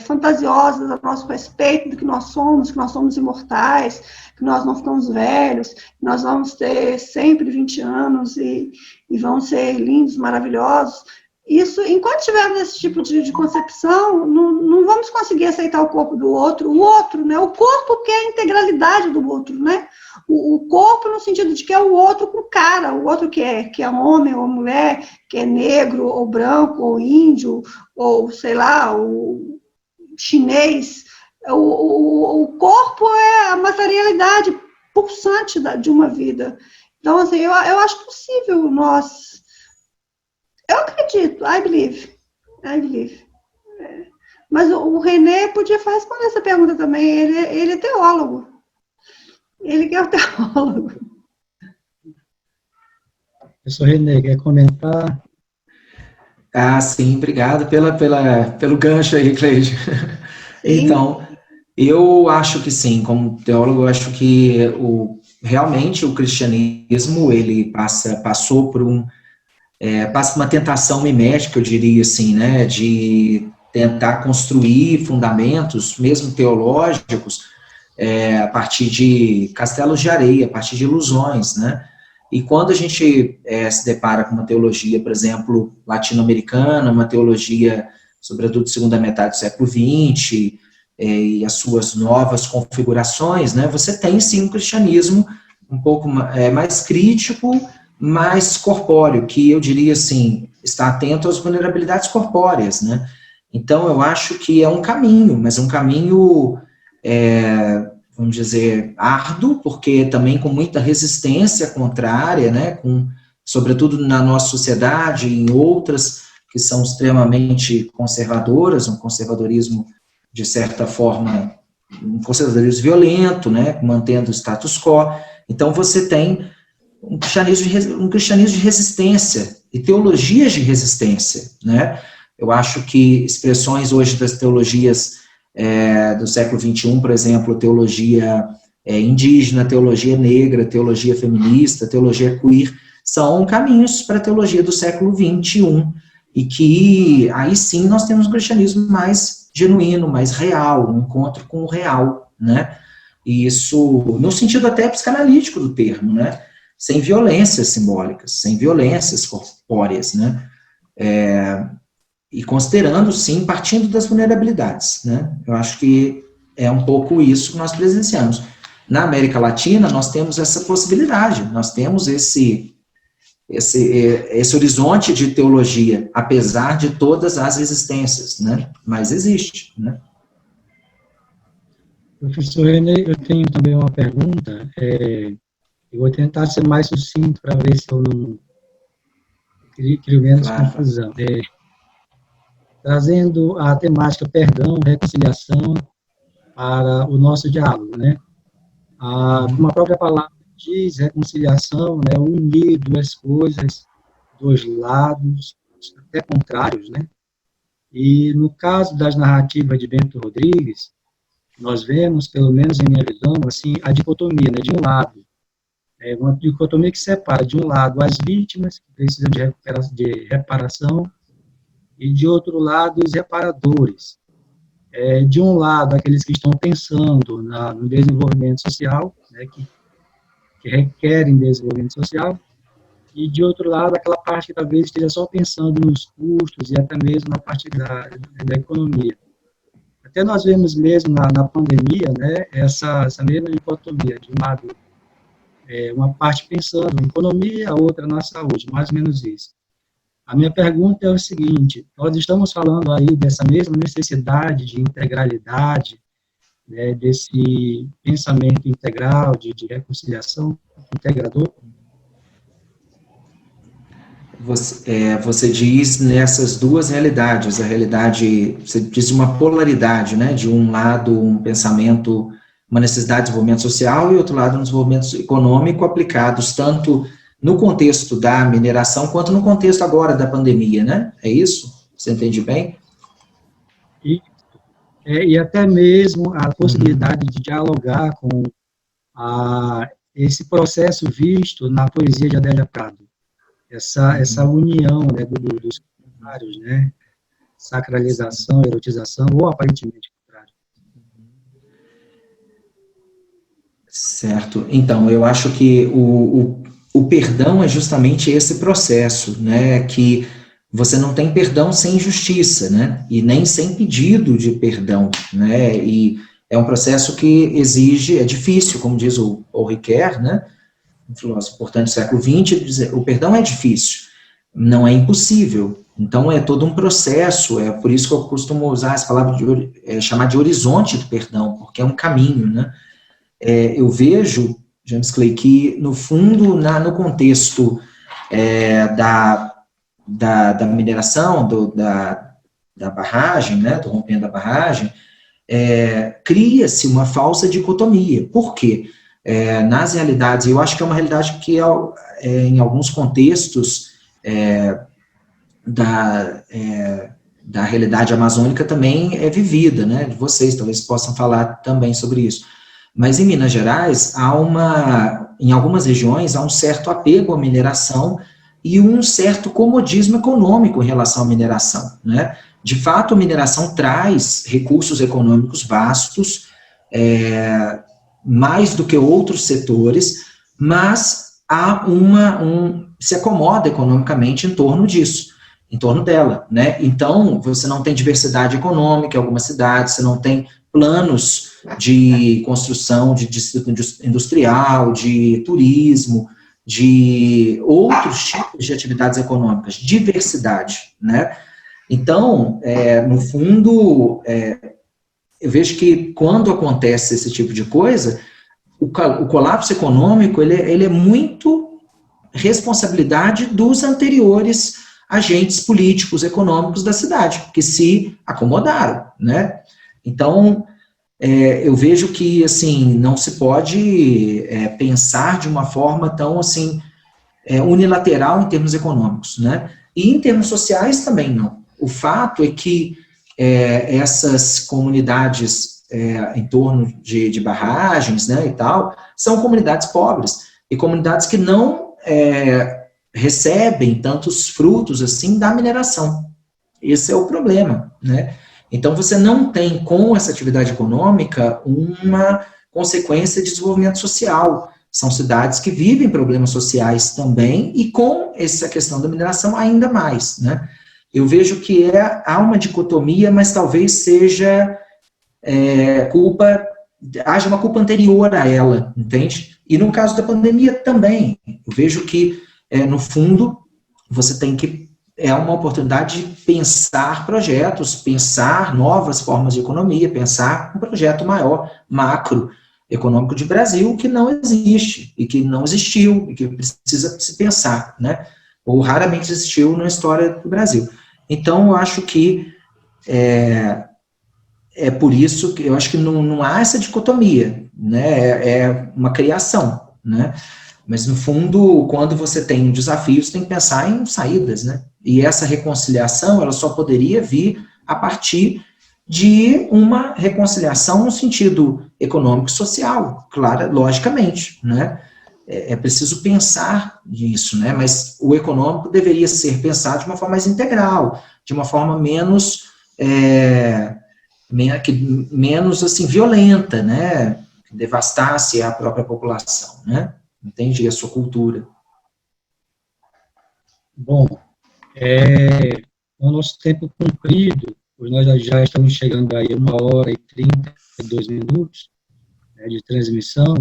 fantasiosas a nosso respeito do que nós somos imortais, que nós não ficamos velhos, que nós vamos ter sempre 20 anos e vamos ser lindos, maravilhosos. Isso, enquanto tivermos esse tipo de concepção, não vamos conseguir aceitar o corpo do outro, né? O corpo que é a integralidade do outro, né? O corpo no sentido de que é o outro com cara, o outro que é homem ou mulher, que é negro ou branco ou índio, ou sei lá, o chinês. O corpo é a materialidade pulsante de uma vida. Então, assim, eu acho possível nós... Eu acredito, I believe. Mas o René podia responder essa pergunta também, ele é teólogo. Ele que é o teólogo. Professor René, quer comentar? Sim, obrigado pelo gancho aí, Cleide. Sim. Então, eu acho que sim, como teólogo, eu acho que realmente o cristianismo, ele passou por passa por uma tentação mimética, eu diria assim, né, de tentar construir fundamentos, mesmo teológicos, a partir de castelos de areia, a partir de ilusões, né. E quando a gente se depara com uma teologia, por exemplo, latino-americana, uma teologia, sobretudo segunda metade do século XX, e as suas novas configurações, né, você tem sim um cristianismo um pouco mais crítico, mais corpóreo, que eu diria assim, está atento às vulnerabilidades corpóreas, né. Então, eu acho que é um caminho, mas um caminho vamos dizer, árduo, porque também com muita resistência contrária, né, sobretudo na nossa sociedade e em outras que são extremamente conservadoras, um conservadorismo, de certa forma, um conservadorismo violento, né, mantendo o status quo. Então, você tem um cristianismo de resistência e teologias de resistência, né. Eu acho que expressões hoje das teologias do século XXI, por exemplo, teologia indígena, teologia negra, teologia feminista, teologia queer, são caminhos para a teologia do século XXI, e que aí sim nós temos um cristianismo mais genuíno, mais real, um encontro com o real, né, e isso no sentido até psicanalítico do termo, né, sem violências simbólicas, sem violências corpóreas, né, e considerando, sim, partindo das vulnerabilidades, né? Eu acho que é um pouco isso que nós presenciamos. Na América Latina, nós temos essa possibilidade, nós temos esse horizonte de teologia, apesar de todas as resistências, né? Mas existe, né? Professor René, eu tenho também uma pergunta, eu vou tentar ser mais sucinto para ver se eu não crio menos confusão. Trazendo a temática perdão, reconciliação para o nosso diálogo, né? Como a própria palavra diz, reconciliação, né? Unir duas coisas, dois lados, até contrários, né? E no caso das narrativas de Bento Rodrigues, nós vemos, pelo menos em minha visão, assim, a dicotomia, né? De um lado, uma dicotomia que separa, de um lado, as vítimas que precisam de reparação, e, de outro lado, os reparadores. De um lado, aqueles que estão pensando no desenvolvimento social, né, que requerem desenvolvimento social, e, de outro lado, aquela parte que talvez esteja só pensando nos custos e até mesmo na parte da economia. Até nós vemos mesmo na pandemia, né, essa mesma dicotomia, de um lado, uma parte pensando na economia, a outra na saúde, mais ou menos isso. A minha pergunta é o seguinte: nós estamos falando aí dessa mesma necessidade de integralidade, né, desse pensamento integral, de reconciliação, integrador? Você diz nessas duas realidades, a realidade, você diz uma polaridade, né, de um lado um pensamento, uma necessidade de desenvolvimento social, e outro lado um desenvolvimento econômico aplicados tanto no contexto da mineração, quanto no contexto agora da pandemia, né? É isso? Você entende bem? E até mesmo a possibilidade de dialogar com esse processo visto na poesia de Adélia Prado. Essa união, né, dos contrários, né? Sacralização, erotização, ou aparentemente contrário. Certo. Então, eu acho que o perdão é justamente esse processo, né, que você não tem perdão sem justiça, né, e nem sem pedido de perdão, né, e é um processo que exige, é difícil, como diz o Ricoeur, né, um filósofo importante do século XX, o perdão é difícil, não é impossível, então é todo um processo, é por isso que eu costumo usar as palavras, chamar de horizonte do perdão, porque é um caminho, né, eu vejo, James Clay, que, no fundo, no contexto da mineração, da barragem, né, do rompimento da barragem, cria-se uma falsa dicotomia. Por quê? nas realidades, e eu acho que é uma realidade que em alguns contextos da realidade amazônica também é vivida, né, de vocês, talvez possam falar também sobre isso. Mas em Minas Gerais, em algumas regiões, há um certo apego à mineração e um certo comodismo econômico em relação à mineração, né? De fato, a mineração traz recursos econômicos vastos, mais do que outros setores, mas há se acomoda economicamente em torno disso, em torno dela, né? Então, você não tem diversidade econômica em algumas cidades, você não tem planos de construção de distrito industrial, de turismo, de outros tipos de atividades econômicas, diversidade, né? Então, no fundo, eu vejo que quando acontece esse tipo de coisa, o colapso econômico, ele é muito responsabilidade dos anteriores agentes políticos, econômicos da cidade, que se acomodaram, né? Então, eu vejo que, assim, não se pode pensar de uma forma tão, assim, unilateral em termos econômicos, né? E em termos sociais também não. O fato é que essas comunidades em torno de barragens, né, e tal, são comunidades pobres, e comunidades que não recebem tantos frutos, assim, da mineração. Esse é o problema, né? Então, você não tem, com essa atividade econômica, uma consequência de desenvolvimento social. São cidades que vivem problemas sociais também, e com essa questão da mineração ainda mais, né? Eu vejo que há uma dicotomia, mas talvez seja haja uma culpa anterior a ela, entende? E no caso da pandemia também, eu vejo que, no fundo, você tem que uma oportunidade de pensar projetos, pensar novas formas de economia, pensar um projeto maior, macro, econômico de Brasil, que não existe, e que não existiu, e que precisa se pensar, né? Ou raramente existiu na história do Brasil. Então, eu acho que por isso que eu acho que não há essa dicotomia, né? É uma criação, né? Mas, no fundo, quando você tem um desafio, você tem que pensar em saídas, né? E essa reconciliação, ela só poderia vir a partir de uma reconciliação no sentido econômico e social, claro, logicamente, né? É preciso pensar nisso, né? Mas o econômico deveria ser pensado de uma forma mais integral, de uma forma menos assim, violenta, né? Que devastasse a própria população, né? Entende? A sua cultura. Bom, com o nosso tempo cumprido, pois nós já estamos chegando aí a 1h32 de transmissão,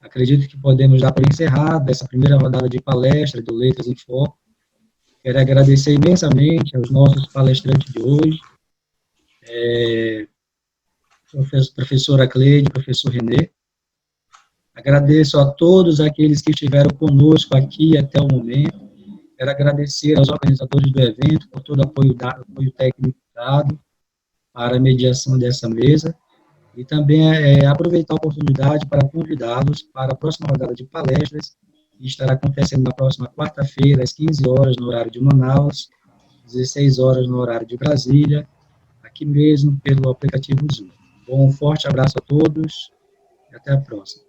acredito que podemos dar por encerrada essa primeira rodada de palestra do Letras em Foco. Quero agradecer imensamente aos nossos palestrantes de hoje, professora Cleide, professor Renê. Agradeço a todos aqueles que estiveram conosco aqui até o momento. Quero agradecer aos organizadores do evento por todo o apoio técnico dado para a mediação dessa mesa, e também aproveitar a oportunidade para convidá-los para a próxima rodada de palestras, que estará acontecendo na próxima quarta-feira, às 15 horas, no horário de Manaus, 16 horas no horário de Brasília, aqui mesmo pelo aplicativo Zoom. Bom, um forte abraço a todos e até a próxima.